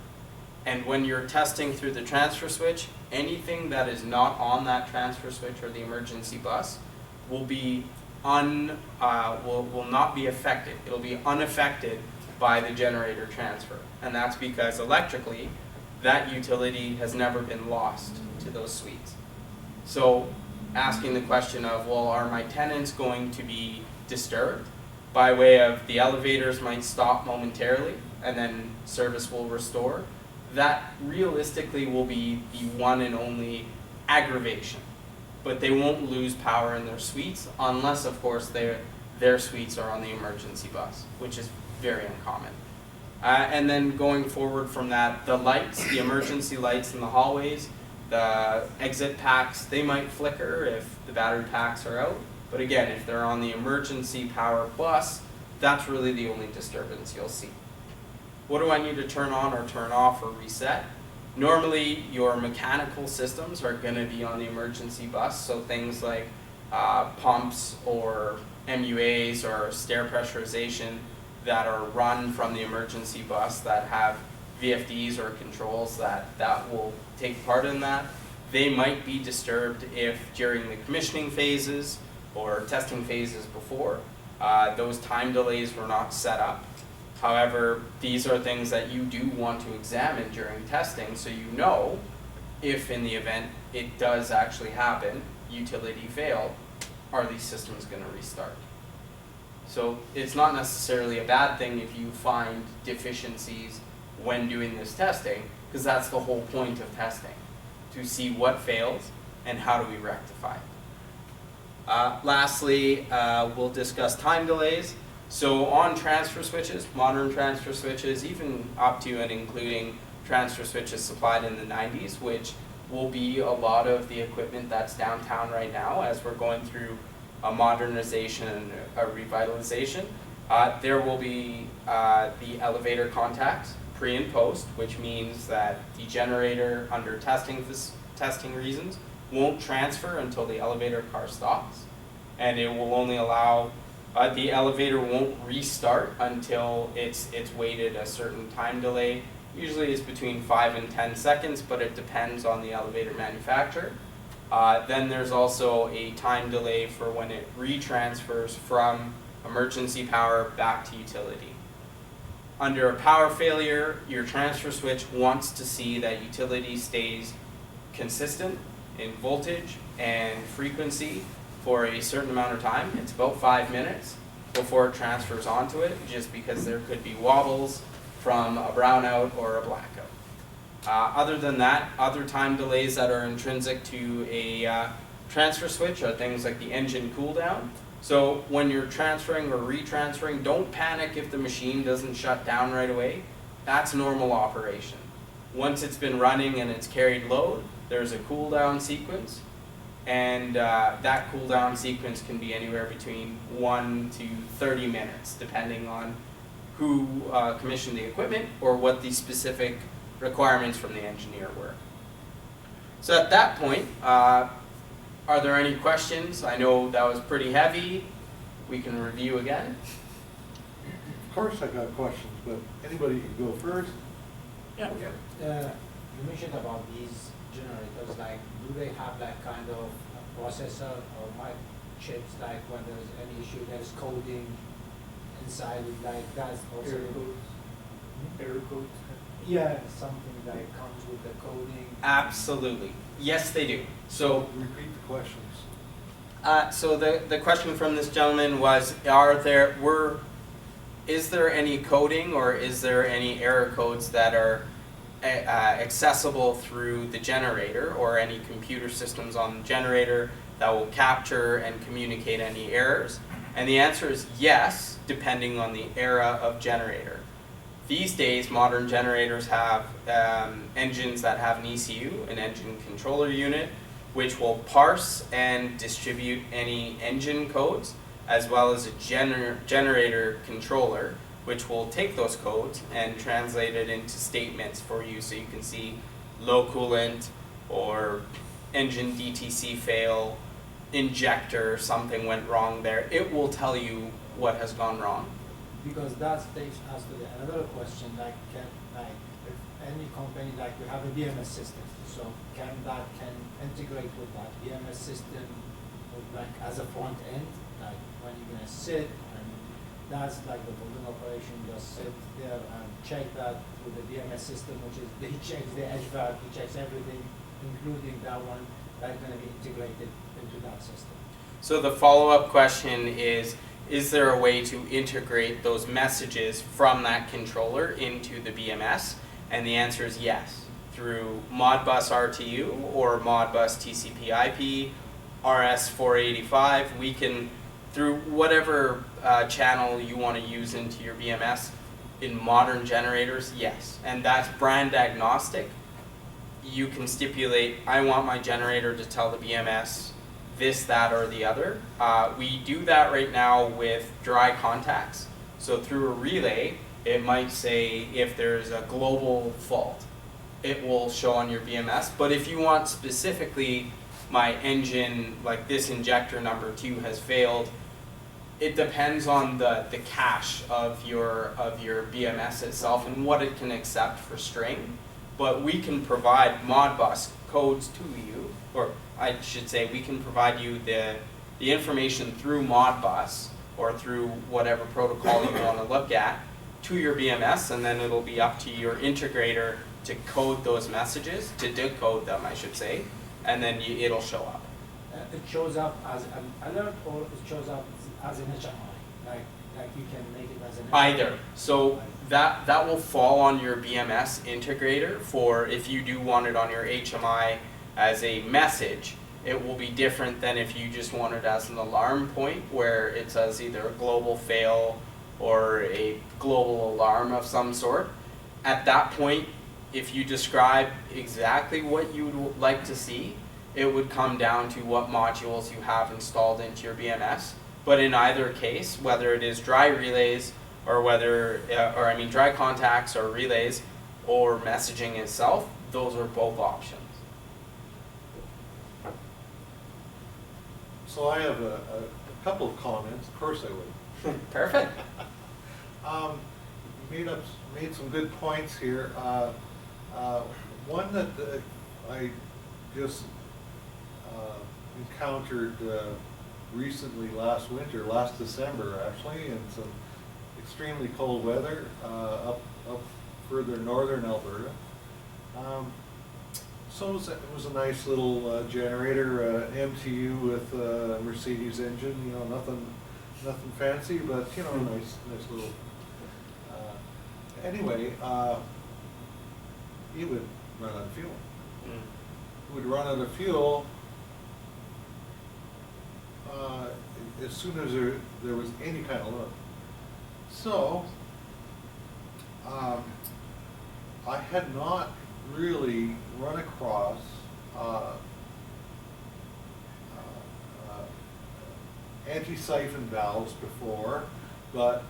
Speaker 3: And when you're testing through the transfer switch, anything that is not on that transfer switch or the emergency bus will be will not be affected. It'll be unaffected by the generator transfer. And that's because electrically, that utility has never been lost to those suites. So asking the question of, well, are my tenants going to be disturbed by way of the elevators might stop momentarily and then service will restore? That realistically will be the one and only aggravation. But they won't lose power in their suites unless, of course, their suites are on the emergency bus, which is very uncommon. And then going forward from that, the lights, the emergency lights in the hallways, the exit packs, they might flicker if the battery packs are out. But again, if they're on the emergency power bus, that's really the only disturbance you'll see. What do I need to turn on or turn off or reset? Normally, your mechanical systems are going to be on the emergency bus, so things like pumps or MUAs or stair pressurization that are run from the emergency bus that have VFDs or controls that will take part in that. They might be disturbed if during the commissioning phases or testing phases before, those time delays were not set up. However, these are things that you do want to examine during testing so you know if in the event it does actually happen, utility failed, are these systems going to restart? So it's not necessarily a bad thing if you find deficiencies when doing this testing, because that's the whole point of testing, to see what fails and how do we rectify it. Lastly, we'll discuss time delays. So on transfer switches, modern transfer switches, even up to and including transfer switches supplied in the 90s, which will be a lot of the equipment that's downtown right now as we're going through a modernization and a revitalization. There will be the elevator contacts pre and post, which means that the generator under testing reasons won't transfer until the elevator car stops, and it will only allow the elevator won't restart until it's waited a certain time delay. Usually it's between 5 and 10 seconds, but it depends on the elevator manufacturer. Then there's also a time delay for when it retransfers from emergency power back to utility. Under a power failure, your transfer switch wants to see that utility stays consistent in voltage and frequency for a certain amount of time. It's about 5 minutes before it transfers onto it, just because there could be wobbles from a brownout or a blackout. Other than that, other time delays that are intrinsic to a transfer switch are things like the engine cool down. So when you're transferring or retransferring, don't panic if the machine doesn't shut down right away. That's normal operation. Once it's been running and it's carried load, there's a cool down sequence, and that cool down sequence can be anywhere between 1 to 30 minutes, depending on who commissioned the equipment or what the specific requirements from the engineer were. So at that point, are there any questions? I know that was pretty heavy. We can review again.
Speaker 1: Of course I got questions, but anybody can go first.
Speaker 2: Yeah.
Speaker 4: You mentioned about these generators, like, do they have that kind of processor or mic chips, like when there's any issue, there's coding inside it, like that's also...
Speaker 5: Error codes.
Speaker 4: Yeah, something that comes with the coding.
Speaker 3: Absolutely. Yes, they do. So
Speaker 1: Repeat the questions.
Speaker 3: So the question from this gentleman was, is there any coding or is there any error codes that are accessible through the generator or any computer systems on the generator that will capture and communicate any errors? And the answer is yes, depending on the era of generator. These days, modern generators have engines that have an ECU, an engine controller unit, which will parse and distribute any engine codes, as well as a generator controller, which will take those codes and translate it into statements for you, so you can see low coolant or engine DTC fail, injector, something went wrong there. It will tell you what has gone wrong.
Speaker 4: Because that takes us to another question, like, if any company, like, we have a BMS system, so can integrate with that BMS system, with, like, as a front end, like when you're gonna sit, and that's like the building operation, just sit there and check that through the BMS system, which is, he checks the HVAC, he checks everything, including that one, that's gonna be integrated into that system.
Speaker 3: So the follow-up question is there a way to integrate those messages from that controller into the BMS? And the answer is yes. Through Modbus RTU or Modbus TCP/IP, RS-485, we can, through whatever channel you want to use into your BMS, in modern generators, yes. And that's brand agnostic. You can stipulate, I want my generator to tell the BMS this, that, or the other. We do that right now with dry contacts. So through a relay, it might say if there's a global fault, it will show on your BMS. But if you want specifically my engine, like this injector number 2 has failed, it depends on the cache of your BMS itself and what it can accept for string. But we can provide Modbus codes to you, or I should say we can provide you the information through Modbus or through whatever protocol you want to look at to your BMS, and then it'll be up to your integrator to code those messages, to decode them I should say, and then it'll show up.
Speaker 4: It shows up as an alert, or it shows up as an HMI, like you can make it as an
Speaker 3: Either. So that will fall on your BMS integrator for if you do want it on your HMI as a message. It will be different than if you just want it as an alarm point where it says either a global fail or a global alarm of some sort. At that point, if you describe exactly what you would like to see, it would come down to what modules you have installed into your BMS. But in either case, whether it is dry relays or dry contacts or relays or messaging itself, those are both options.
Speaker 1: So I have a couple of comments. Of course I would.
Speaker 3: Perfect.
Speaker 1: Made some good points here. One that I just encountered recently last December actually, in some extremely cold weather up further northern Alberta. So it was a nice little generator, MTU with a Mercedes engine. You know, nothing fancy, but you know, nice anyway. run out of fuel.
Speaker 3: Mm.
Speaker 1: Would run out of fuel as soon as there was any kind of load. So, I had not really run across anti-siphon valves before, but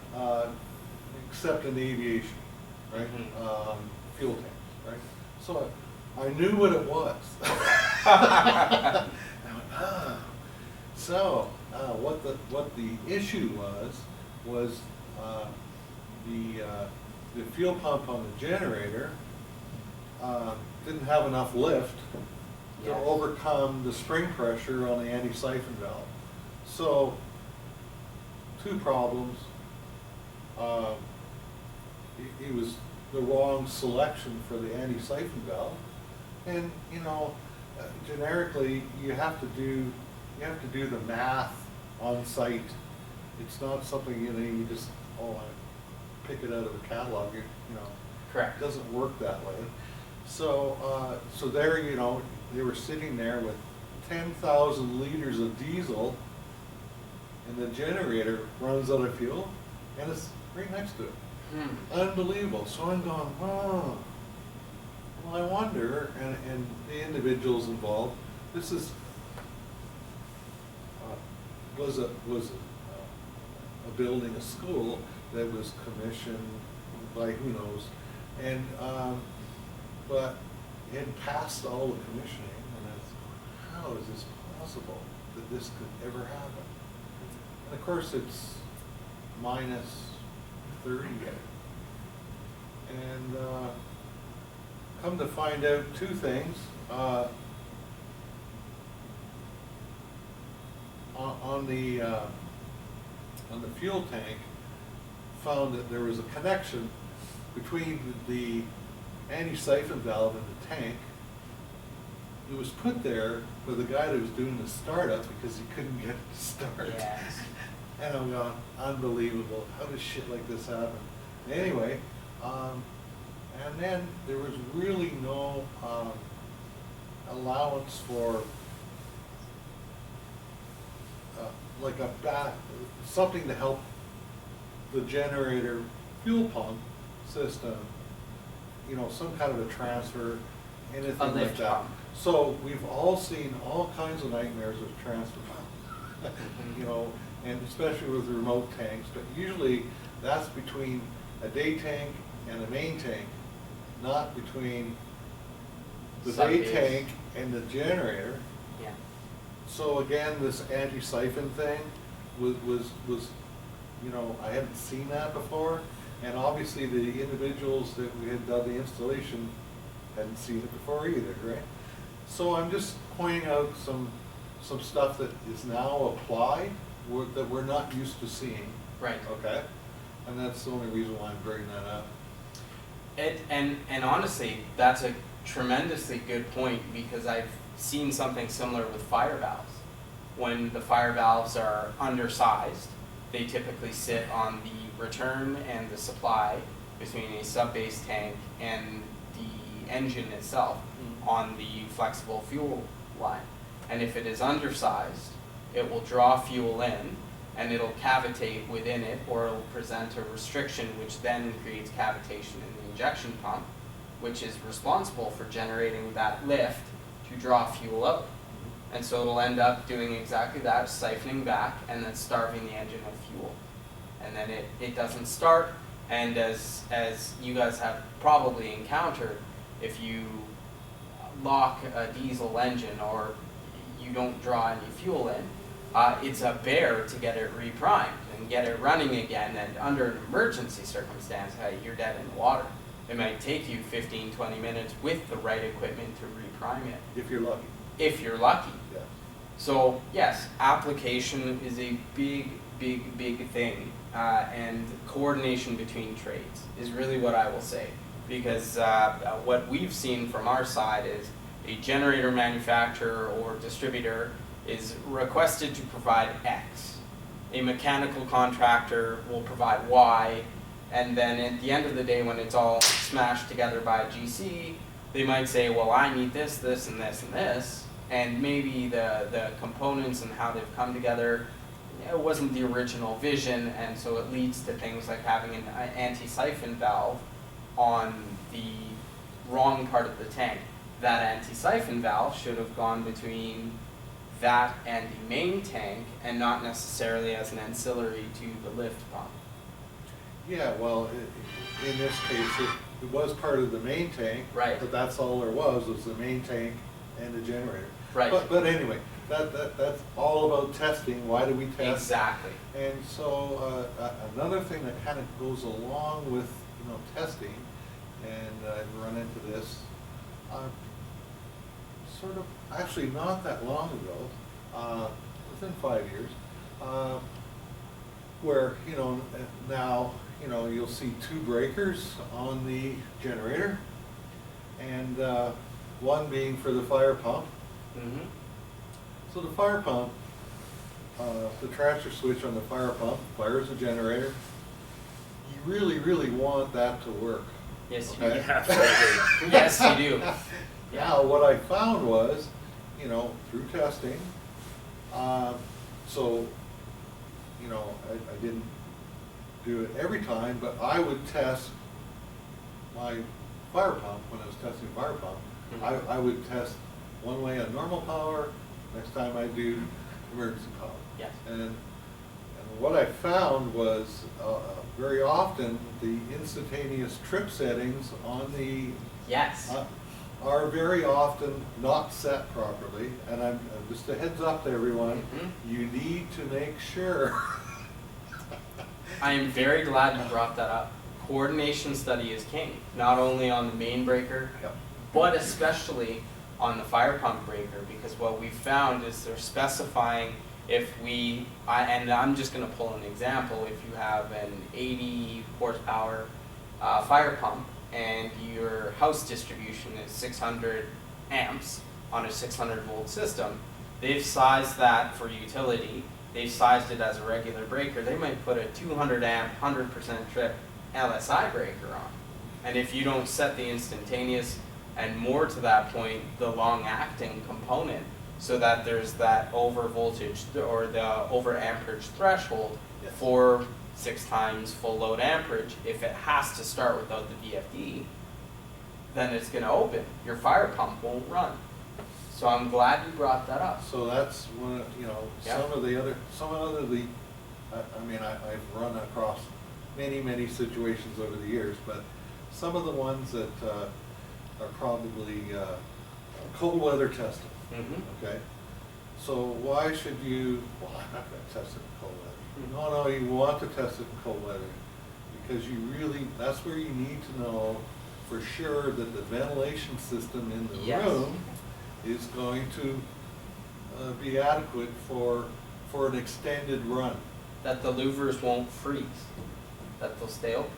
Speaker 1: except in aviation, right?
Speaker 3: Mhm.
Speaker 1: Fuel tanks, right? So I knew what it was. I went, ah. So what the issue was the fuel pump on the generator didn't have enough lift to
Speaker 3: Yes.
Speaker 1: overcome the spring pressure on the anti-siphon valve. So, two problems. It was the wrong selection for the anti-siphon valve, and you know, generically you have to do the math on site. It's not something you just I pick it out of a catalog. You know,
Speaker 3: Correct.
Speaker 1: it doesn't work that way. So so there, you know, they were sitting there with 10,000 liters of diesel, and the generator runs out of fuel, and it's right next to it.
Speaker 3: Hmm.
Speaker 1: Unbelievable. So I'm going, wow. Well, I wonder, and the individuals involved, this is was a building, a school that was commissioned by who knows, and but it had passed all the commissioning, and I thought, how is this possible that this could ever happen? And of course, it's minus 30 yet. And come to find out two things. On the fuel tank, found that there was a connection between the anti-siphon valve and the tank. It was put there for the guy that was doing the startup because he couldn't get it to start.
Speaker 3: Yes.
Speaker 1: And I'm going, unbelievable, how does shit like this happen? Anyway, and then there was really no allowance for like something to help the generator fuel pump system, you know, some kind of a transfer, anything
Speaker 3: A
Speaker 1: like
Speaker 3: lift
Speaker 1: that.
Speaker 3: pump.
Speaker 1: So we've all seen all kinds of nightmares with transfer pump, you know, and especially with remote tanks, but usually that's between a day tank and a main tank, not between the day
Speaker 3: Sub-base.
Speaker 1: tank and the generator.
Speaker 3: Yeah.
Speaker 1: So again, this anti-siphon thing was, you know, I hadn't seen that before, and obviously the individuals that we had done the installation hadn't seen it before either, right? So I'm just pointing out some stuff that is now applied that we're not used to seeing.
Speaker 3: Right.
Speaker 1: Okay? And that's the only reason why I'm bringing that up.
Speaker 3: And honestly, that's a tremendously good point, because I've seen something similar with fire valves. When the fire valves are undersized, they typically sit on the return and the supply between a sub-base tank and the engine itself on the flexible fuel line. And if it is undersized, it will draw fuel in, and it'll cavitate within it, or it'll present a restriction, which then creates cavitation in the injection pump, which is responsible for generating that lift to draw fuel out. And so it'll end up doing exactly that, siphoning back and then starving the engine of fuel. And then it doesn't start, and as you guys have probably encountered, if you lock a diesel engine or you don't draw any fuel in, it's a bear to get it reprimed and get it running again, and under an emergency circumstance, you're dead in the water. It might take you 15-20 minutes with the right equipment to reprime it,
Speaker 1: If you're lucky.
Speaker 3: if you're lucky.
Speaker 1: Yeah.
Speaker 3: So yes, application is a big thing, and coordination between trades is really what I will say, because what we've seen from our side is a generator manufacturer or distributor is requested to provide X. A mechanical contractor will provide Y, and then at the end of the day, when it's all smashed together by a GC, they might say, well, I need this, this, and this, and this, and maybe the components and how they've come together, it wasn't the original vision, and so it leads to things like having an anti-siphon valve on the wrong part of the tank. That anti-siphon valve should have gone between that and the main tank, and not necessarily as an ancillary to the lift pump.
Speaker 1: Yeah, well, in this case, it was part of the main tank.
Speaker 3: Right.
Speaker 1: But that's all there was the main tank and the generator.
Speaker 3: Right.
Speaker 1: But anyway, that's all about testing. Why do we test?
Speaker 3: Exactly.
Speaker 1: And so another thing that kind of goes along with, testing, and I've run into this, sort of, actually not that long ago, within 5 years, where, now, you'll see 2 breakers on the generator, and one being for the fire pump.
Speaker 3: Mm-hmm.
Speaker 1: So the fire pump, the transfer switch on the fire pump fires the generator. You really, really want that to work.
Speaker 3: Yes,
Speaker 1: Okay?
Speaker 3: you do.
Speaker 2: Absolutely.
Speaker 3: Yes, you do.
Speaker 1: Now, what I found was, through testing, so, I didn't do it every time, but I would test my fire pump when I was testing the fire pump.
Speaker 3: Mhm.
Speaker 1: I would test one way on normal power, next time I do emergency power.
Speaker 3: Yes.
Speaker 1: And what I found was very often the instantaneous trip settings on the
Speaker 3: Yes.
Speaker 1: are very often not set properly, and I'm just a heads up to everyone,
Speaker 3: Mhm.
Speaker 1: you need to make sure.
Speaker 3: I am very glad you brought that up. Coordination study is king, not only on the main breaker,
Speaker 1: Yep.
Speaker 3: but especially on the fire pump breaker, because what we found is they're specifying if and I'm just going to pull an example, if you have an 80 horsepower fire pump and your house distribution is 600 amps on a 600 volt system, they've sized that for utility, they've sized it as a regular breaker, they might put a 200 amp, 100% trip LSI breaker on. And if you don't set the instantaneous, and more to that point, the long acting component, so that there's that over voltage or the over amperage threshold
Speaker 1: Yes.
Speaker 3: for 6 times full load amperage, if it has to start without the VFD, then it's going to open. Your fire pump won't run. So I'm glad you brought that up.
Speaker 1: So that's one,
Speaker 3: Yeah.
Speaker 1: some of the, I've run across many situations over the years, but some of the ones that are probably cold weather testing.
Speaker 3: Mm-hmm.
Speaker 1: Okay, so why should you, well, I'm not going to test it in cold weather.
Speaker 3: Mhm.
Speaker 1: No, you want to test it in cold weather, because that's where you need to know for sure that the ventilation system in the
Speaker 3: Yes.
Speaker 1: room is going to be adequate for an extended run.
Speaker 3: That the louvers won't freeze, that they'll stay open.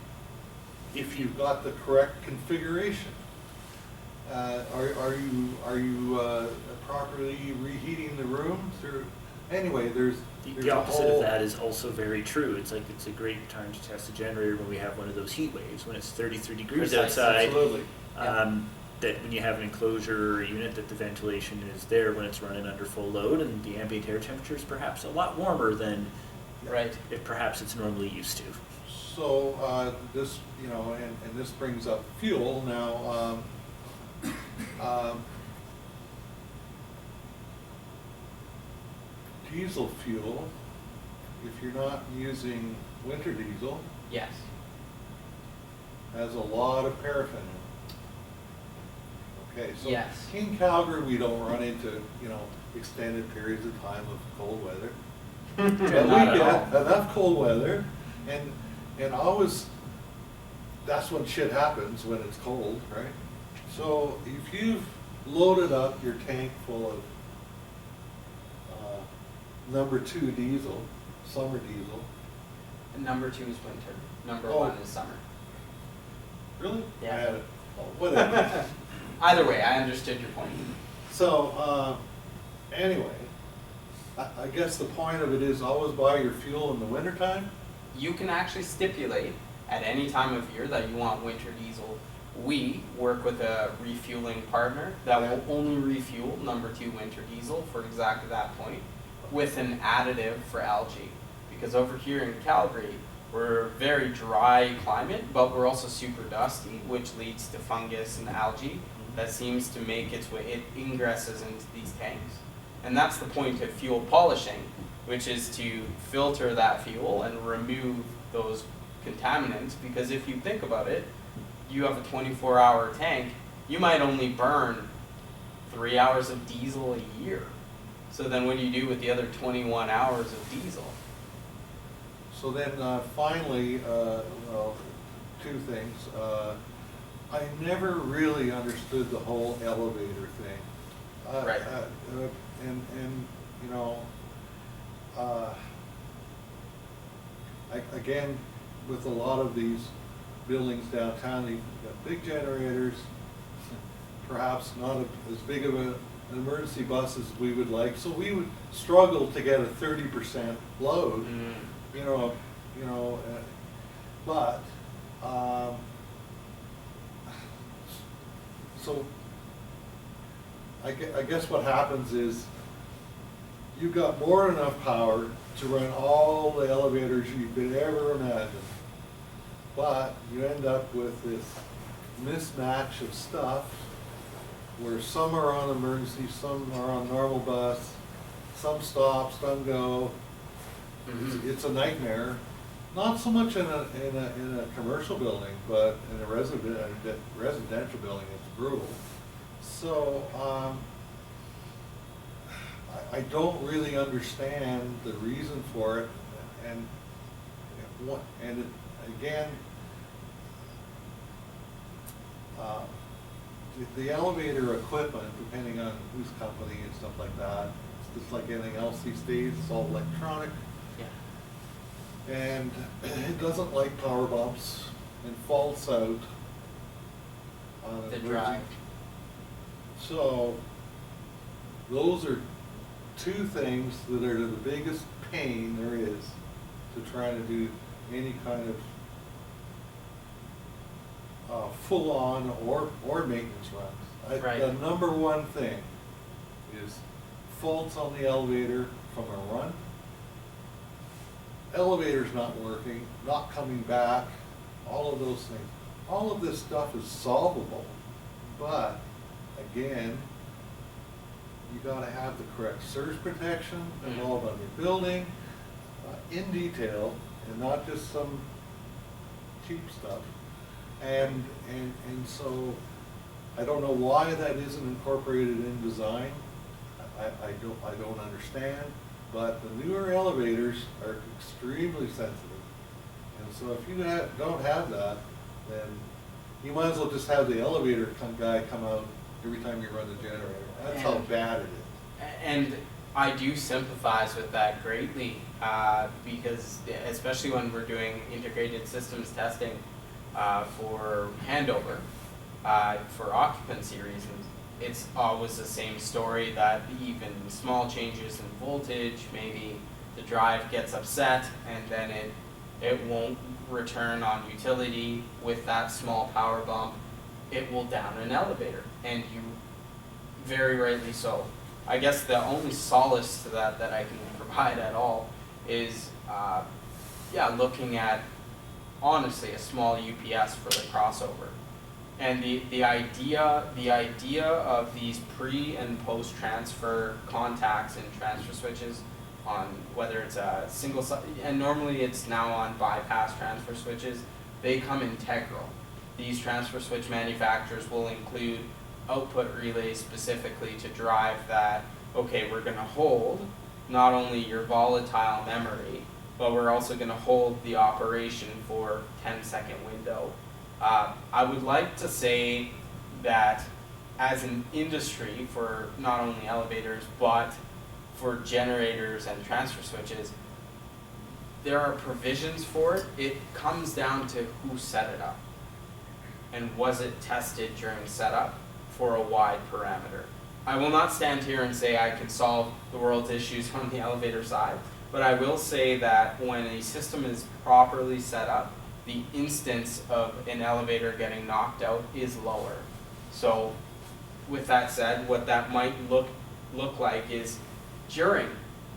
Speaker 1: If you've got the correct configuration. Are you properly reheating the room through? Anyway, there's
Speaker 2: The
Speaker 1: a
Speaker 2: opposite
Speaker 1: whole,
Speaker 2: of that is also very true. It's a great time to test a generator when we have one of those heat waves, when it's 33 degrees
Speaker 3: Precisely.
Speaker 2: outside.
Speaker 1: Absolutely.
Speaker 2: That when you have an enclosure unit, that the ventilation is there when it's running under full load, and the ambient air temperature is perhaps a lot warmer than
Speaker 3: Right.
Speaker 2: if perhaps it's normally used to.
Speaker 1: So this, and this brings up fuel now. Diesel fuel, if you're not using winter diesel,
Speaker 3: Yes.
Speaker 1: has a lot of paraffin in it. Okay, so
Speaker 3: Yes.
Speaker 1: in Calgary, we don't run into, extended periods of time of cold weather. But we
Speaker 3: Not at
Speaker 1: get
Speaker 3: all.
Speaker 1: enough cold weather, and always, that's when shit happens, when it's cold, right? So if you've loaded up your tank full of number 2 diesel, summer diesel.
Speaker 3: And number 2 is winter. Number
Speaker 1: Oh.
Speaker 3: 1 is summer.
Speaker 1: Really?
Speaker 3: Yeah.
Speaker 1: I had it. Oh, whatever.
Speaker 3: Either way, I understood your point.
Speaker 1: So, anyway, I guess the point of it is always buy your fuel in the wintertime.
Speaker 3: You can actually stipulate at any time of year that you want winter diesel we work with a refueling partner that will only refuel number 2 winter diesel for exactly that point with an additive for algae. Because over here in Calgary, we're a very dry climate, but we're also super dusty, which leads to fungus and algae that seems to make its way, it ingresses into these tanks. And that's the point of fuel polishing, which is to filter that fuel and remove those contaminants. Because if you think about it, you have a 24-hour tank, you might only burn 3 hours of diesel a year. So then what do you do with the other 21 hours of diesel?
Speaker 1: So then finally, well, 2 things. I never really understood the whole elevator thing.
Speaker 3: Right.
Speaker 1: And you know, again, with a lot of these buildings downtown, they've got big generators, perhaps not as big of an emergency bus as we would like, so we would struggle to get a 30% load, but so I guess what happens is you've got more than enough power to run all the elevators you could ever imagine, but you end up with this mismatch of stuff where some are on emergency, some are on normal bus, some stop, some go. It's a nightmare. Not so much in a commercial building, but in a residential building, it's brutal. So I don't really understand the reason for it, and again, the elevator equipment, depending on whose company and stuff like that, it's just like anything else these days. It's all electronic.
Speaker 3: Yeah.
Speaker 1: And it doesn't like power bumps and faults out on
Speaker 3: The
Speaker 1: an
Speaker 3: drive.
Speaker 1: emergency. So those are 2 things that are the biggest pain there is to trying to do any kind of full-on or maintenance runs.
Speaker 3: Right.
Speaker 1: The number 1 thing is faults on the elevator from a run. Elevator's not working, not coming back, all of those things. All of this stuff is solvable, but again, you gotta have the correct surge protection involved on your building, in detail, and not just some cheap stuff. And so, I don't know why that isn't incorporated in design. I don't understand. But the newer elevators are extremely sensitive. And so if you don't have that, then you might as well just have the elevator guy come out every time you run the generator. That's how bad it is.
Speaker 3: And I do sympathize with that greatly, because especially when we're doing integrated systems testing for handover, for occupancy reasons, it's always the same story that even small changes in voltage, maybe the drive gets upset and then it won't return on utility with that small power bump. It will down an elevator, and you very rightly so. I guess the only solace to that I can provide at all is looking at honestly a small UPS for the crossover. And the idea of these pre and post transfer contacts and transfer switches on whether it's a single, and normally it's now on bypass transfer switches, they come integral. These transfer switch manufacturers will include output relays specifically to drive that, okay, we're going to hold not only your volatile memory, but we're also going to hold the operation for 10-second window. I would like to say that as an industry for not only elevators, but for generators and transfer switches, there are provisions for it. It comes down to who set it up. And was it tested during setup for a wide parameter? I will not stand here and say I can solve the world's issues on the elevator side, but I will say that when a system is properly set up the instance of an elevator getting knocked out is lower. So with that said, what that might look like is during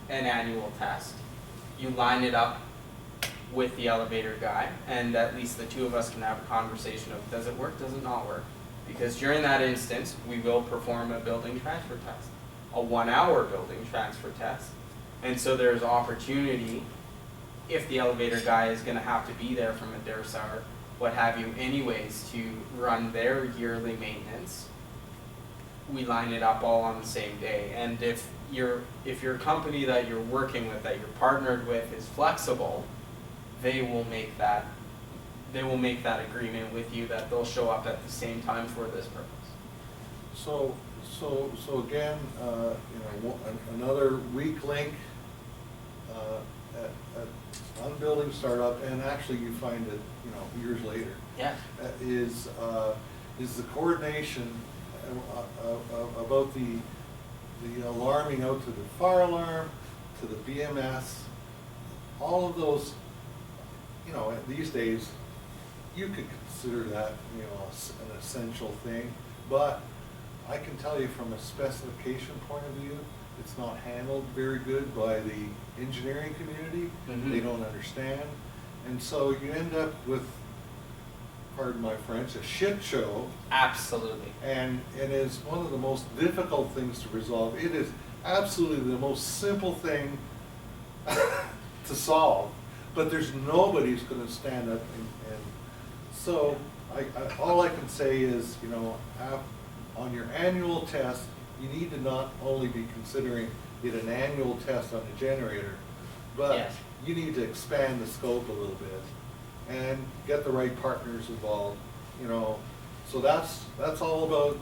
Speaker 3: an annual test, you line it up with the elevator guy, and at least the two of us can have a conversation of, does it work, does it not work? Because during that instance, we will perform a building transfer test, a 1-hour building transfer test. And so there's opportunity, if the elevator guy is gonna have to be there from a Dursar, what have you anyways, to run their yearly maintenance, we line it up all on the same day. And if your company that you're working with, that you're partnered with, is flexible, they will make that agreement with you that they'll show up at the same time for this purpose.
Speaker 1: So again, another weak link on building startup, and actually you find it, years later.
Speaker 3: Yeah.
Speaker 1: Is the coordination about the alarming out to the fire alarm, to the BMS, all of those. These days, you could consider that, an essential thing, but I can tell you from a specification point of view, it's not handled very good by the engineering community.
Speaker 3: Mm-hmm.
Speaker 1: They don't understand. And so you end up with, pardon my French, a shit show.
Speaker 3: Absolutely.
Speaker 1: And it is one of the most difficult things to resolve. It is absolutely the most simple thing to solve. But there's nobody who's going to stand up and so all I can say is, on your annual test, you need to not only be considering it an annual test on the generator, but
Speaker 3: Yes.
Speaker 1: you need to expand the scope a little bit and get the right partners involved. So that's all about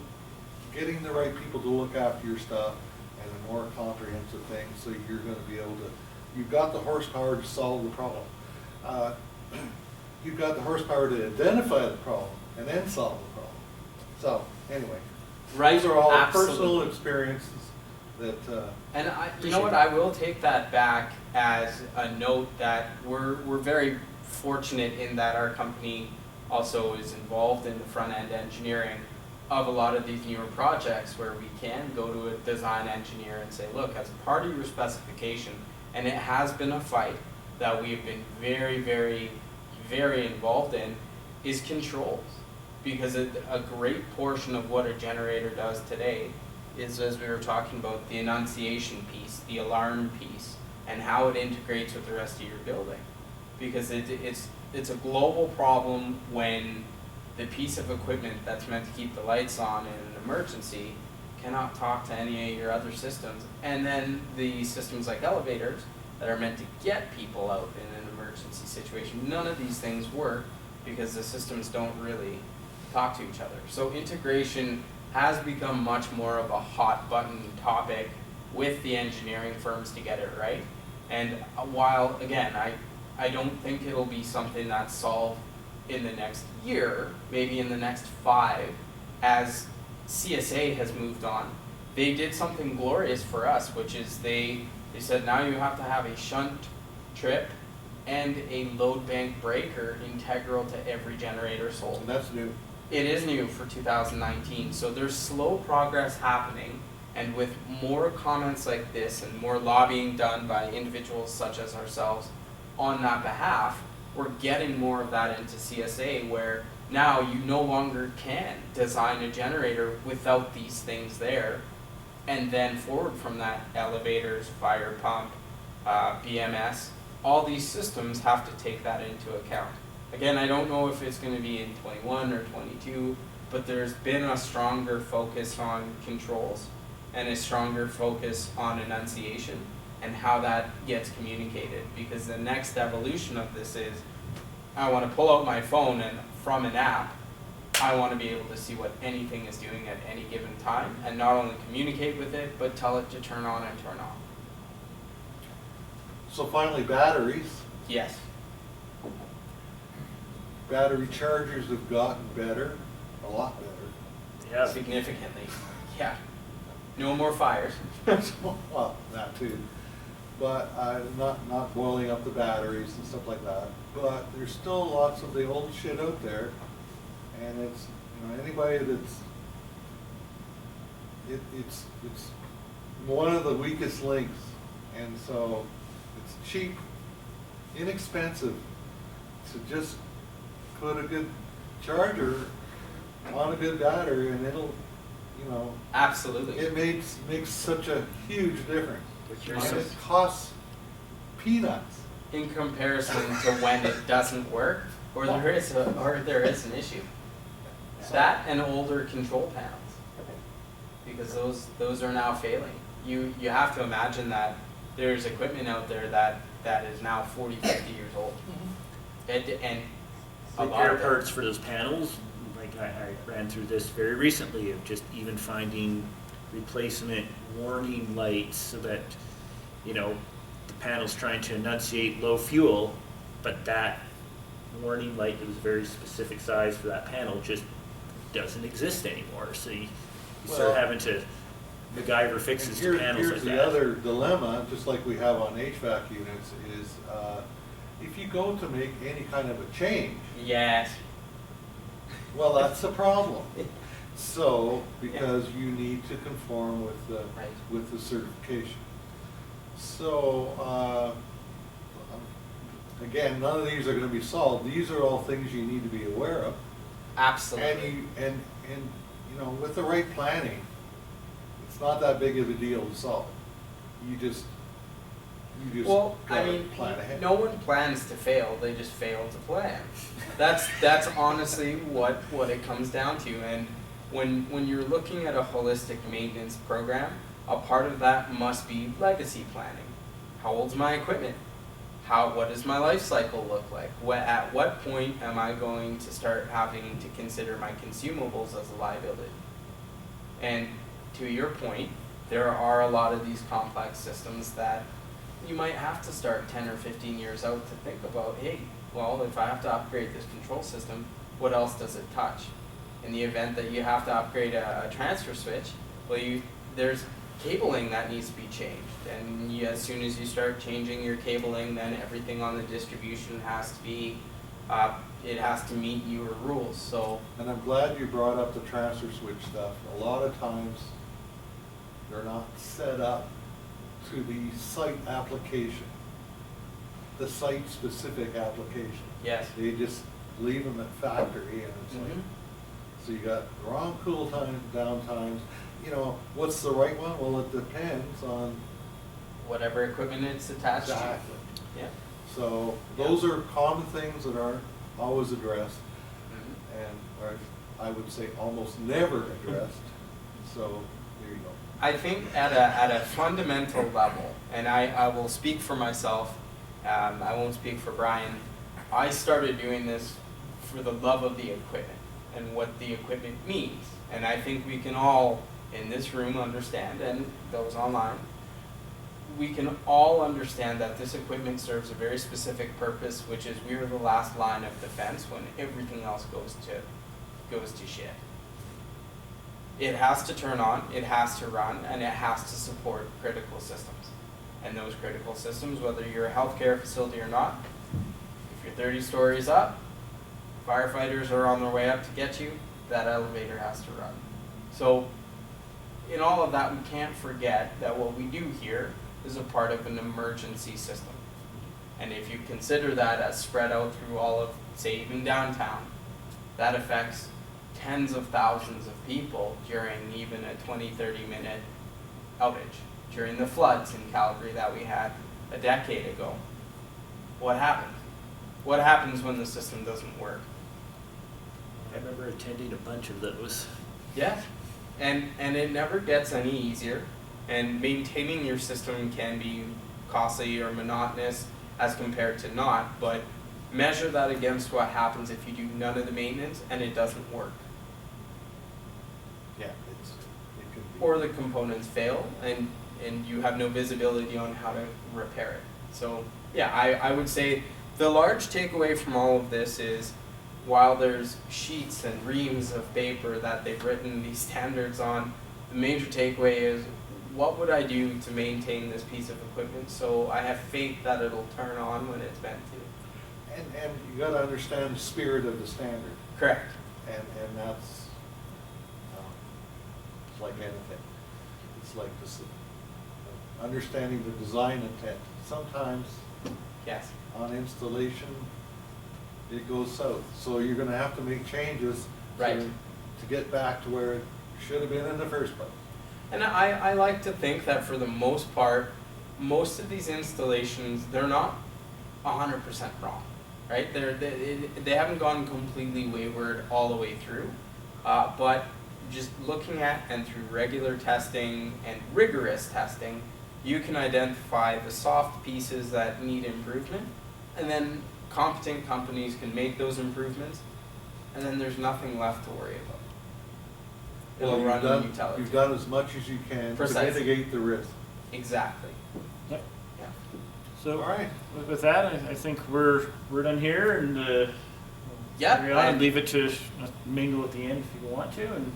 Speaker 1: getting the right people to look after your stuff and a more comprehensive thing. So you're going to be able to. You've got the horsepower to solve the problem. You've got the horsepower to identify the problem and then solve the problem. So anyway,
Speaker 3: Right.
Speaker 1: those are all
Speaker 3: Absolutely.
Speaker 1: personal experiences that.
Speaker 3: And you know what, I will take that back as a note that we're very fortunate in that our company also is involved in the front end engineering of a lot of these newer projects, where we can go to a design engineer and say, look, as part of your specification, and it has been a fight that we've been very, very, very involved in, is controls. Because a great portion of what a generator does today is, as we were talking about, the enunciation piece, the alarm piece, and how it integrates with the rest of your building. Because it's a global problem when the piece of equipment that's meant to keep the lights on in an emergency cannot talk to any of your other systems. And then the systems like elevators that are meant to get people out in an emergency situation, none of these things work because the systems don't really talk to each other. So integration has become much more of a hot button topic with the engineering firms to get it right. And while, again, I don't think it'll be something that's solved in the next year, maybe in the next 5, as CSA has moved on, they did something glorious for us, which is they said now you have to have a shunt trip and a load bank breaker integral to every generator sold.
Speaker 1: And that's new.
Speaker 3: It is new for 2019, so there's slow progress happening, and with more comments like this and more lobbying done by individuals such as ourselves on that behalf, we're getting more of that into CSA, where now you no longer can design a generator without these things there, and then forward from that, elevators, fire pump, BMS, all these systems have to take that into account. Again, I don't know if it's going to be in 21 or 22, but there's been a stronger focus on controls and a stronger focus on enunciation and how that gets communicated. Because the next evolution of this is, I want to pull out my phone and from an app, I want to be able to see what anything is doing at any given time, and not only communicate with it, but tell it to turn on and turn off.
Speaker 1: So finally, batteries.
Speaker 3: Yes.
Speaker 1: Battery chargers have gotten better, a lot better.
Speaker 2: Yeah.
Speaker 3: Significantly. Yeah. No more fires.
Speaker 1: Well, that too. but not boiling up the batteries and stuff like that. But there's still lots of the old shit out there, and it's, you know, anybody that's it's one of the weakest links, and so it's cheap, inexpensive to just put a good charger on a good battery, and it'll, you know,
Speaker 3: Absolutely.
Speaker 1: it makes such a huge difference.
Speaker 2: But you're
Speaker 1: And
Speaker 2: so-
Speaker 1: it costs peanuts.
Speaker 3: In comparison to when it doesn't work, or there is an issue. That and older control panels, because those are now failing. You have to imagine that there's equipment out there that is now 40, 50 years old. And a lot
Speaker 2: Repair
Speaker 3: of
Speaker 2: parts for those panels, like I ran through this very recently of just even finding replacement warning lights so that, you know, the panel's trying to enunciate low fuel, but that warning light that was a very specific size for that panel just doesn't exist anymore. So you start
Speaker 1: Well,
Speaker 2: having to MacGyver fixes to panels like
Speaker 1: Here's the
Speaker 2: that.
Speaker 1: other dilemma, just like we have on HVAC units, is if you go to make any kind of a change,
Speaker 3: yes.
Speaker 1: well, that's a problem. So, because you need to conform
Speaker 3: Right.
Speaker 1: with the certification. So, again, none of these are gonna be solved. These are all things you need to be aware of.
Speaker 3: Absolutely.
Speaker 1: And you know, with the right planning, it's not that big of a deal to solve. You just
Speaker 3: Well, I
Speaker 1: gotta
Speaker 3: mean,
Speaker 1: plan ahead.
Speaker 3: no one plans to fail, they just fail to plan. That's honestly what it comes down to. And when you're looking at a holistic maintenance program, a part of that must be legacy planning. How old's my equipment? What does my life cycle look like? At what point am I going to start having to consider my consumables as a liability? And to your point, there are a lot of these complex systems that you might have to start 10 or 15 years out to think about, hey, well, if I have to upgrade this control system, what else does it touch? In the event that you have to upgrade a transfer switch, well, there's cabling that needs to be changed. And as soon as you start changing your cabling, then everything on the distribution has to be, it has to meet your rules. So
Speaker 1: And I'm glad you brought up the transfer switch stuff. A lot of times, they're not set up to the site application, the site-specific application.
Speaker 3: yes.
Speaker 1: They just leave them at factory, and it's like,
Speaker 3: Mhm.
Speaker 1: so you got wrong cool times, down times. You know, what's the right one? Well, it depends on
Speaker 3: Whatever equipment it's attached
Speaker 1: exactly.
Speaker 3: to. Yeah.
Speaker 1: So those are common things that aren't always addressed,
Speaker 3: Mhm.
Speaker 1: and are, I would say, almost never addressed. So there you go.
Speaker 3: I think at a fundamental level, and I will speak for myself, I won't speak for Brian, I started doing this for the love of the equipment and what the equipment means. And I think we can all in this room understand, and those online, we can all understand that this equipment serves a very specific purpose, which is we are the last line of defense when everything else goes to shit. It has to turn on, it has to run, and it has to support critical systems. And those critical systems, whether you're a healthcare facility or not, if you're 30 stories up, firefighters are on their way up to get you, that elevator has to run. So in all of that, we can't forget that what we do here is a part of an emergency system. And if you consider that as spread out through all of, say, even downtown, that affects tens of thousands of people during even a 20-30 minute outage. During the floods in Calgary that we had a decade ago, what happened? What happens when the system doesn't work?
Speaker 2: I remember attending a bunch of those.
Speaker 3: Yeah, and it never gets any easier, and maintaining your system can be costly or monotonous as compared to not, but measure that against what happens if you do none of the maintenance and it doesn't work.
Speaker 1: Yeah, it could be.
Speaker 3: Or the components fail and you have no visibility on how to repair it. So yeah, I would say the large takeaway from all of this is, while there's sheets and reams of paper that they've written these standards on, the major takeaway is what would I do to maintain this piece of equipment so I have faith that it'll turn on when it's meant to?
Speaker 1: And you gotta understand the spirit of the standard,
Speaker 3: Correct.
Speaker 1: and that's, it's like anything. It's like this, understanding the design intent. Sometimes
Speaker 3: Yes.
Speaker 1: on installation, it goes south, so you're gonna have to make changes
Speaker 3: Right.
Speaker 1: to get back to where it should have been in the first place.
Speaker 3: And I like to think that for the most part, most of these installations, they're not 100% wrong, right? They haven't gone completely wayward all the way through, but just looking at and through regular testing and rigorous testing, you can identify the soft pieces that need improvement, and then competent companies can make those improvements, and then there's nothing left to worry about. It'll
Speaker 1: Well,
Speaker 3: run on utility.
Speaker 1: You've done as much as you can to
Speaker 3: Precisely.
Speaker 1: mitigate the risk.
Speaker 3: Exactly.
Speaker 2: Yep.
Speaker 3: Yeah.
Speaker 2: So
Speaker 1: All right.
Speaker 2: with that, I think we're done here, and
Speaker 3: Yeah,
Speaker 2: carry on and leave it to mingle at the end if you want to. And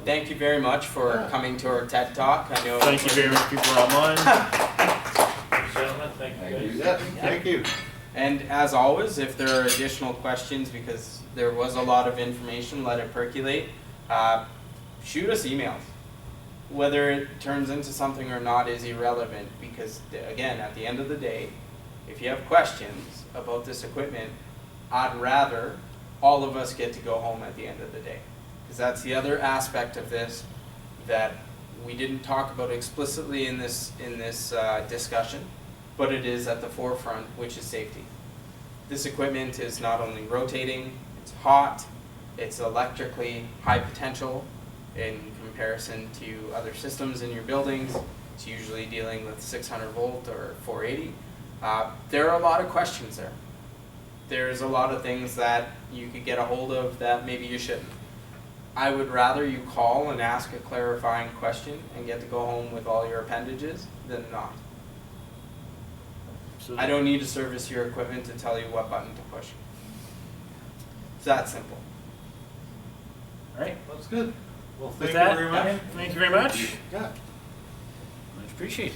Speaker 3: Thank you very much for
Speaker 1: Yeah.
Speaker 3: coming to our TED Talk. I know.
Speaker 2: thank you very much, people online.
Speaker 5: Gentlemen, thank you guys.
Speaker 1: Yeah, thank you.
Speaker 3: And as always, if there are additional questions, because there was a lot of information, let it percolate. Shoot us emails. Whether it turns into something or not is irrelevant, because again, at the end of the day, if you have questions about this equipment, I'd rather all of us get to go home at the end of the day. Because that's the other aspect of this that we didn't talk about explicitly in this discussion, but it is at the forefront, which is safety. This equipment is not only rotating, it's hot, it's electrically high potential in comparison to other systems in your buildings. It's usually dealing with 600 volt or 480. There are a lot of questions there. There's a lot of things that you could get a hold of that maybe you shouldn't. I would rather you call and ask a clarifying question and get to go home with all your appendages than not.
Speaker 2: So
Speaker 3: I don't need to service your equipment to tell you what button to push. It's that simple.
Speaker 2: all right.
Speaker 1: That's good. Well,
Speaker 2: With
Speaker 1: thank you
Speaker 2: that,
Speaker 1: very much.
Speaker 2: thank you very much.
Speaker 1: Yeah.
Speaker 2: Much appreciated.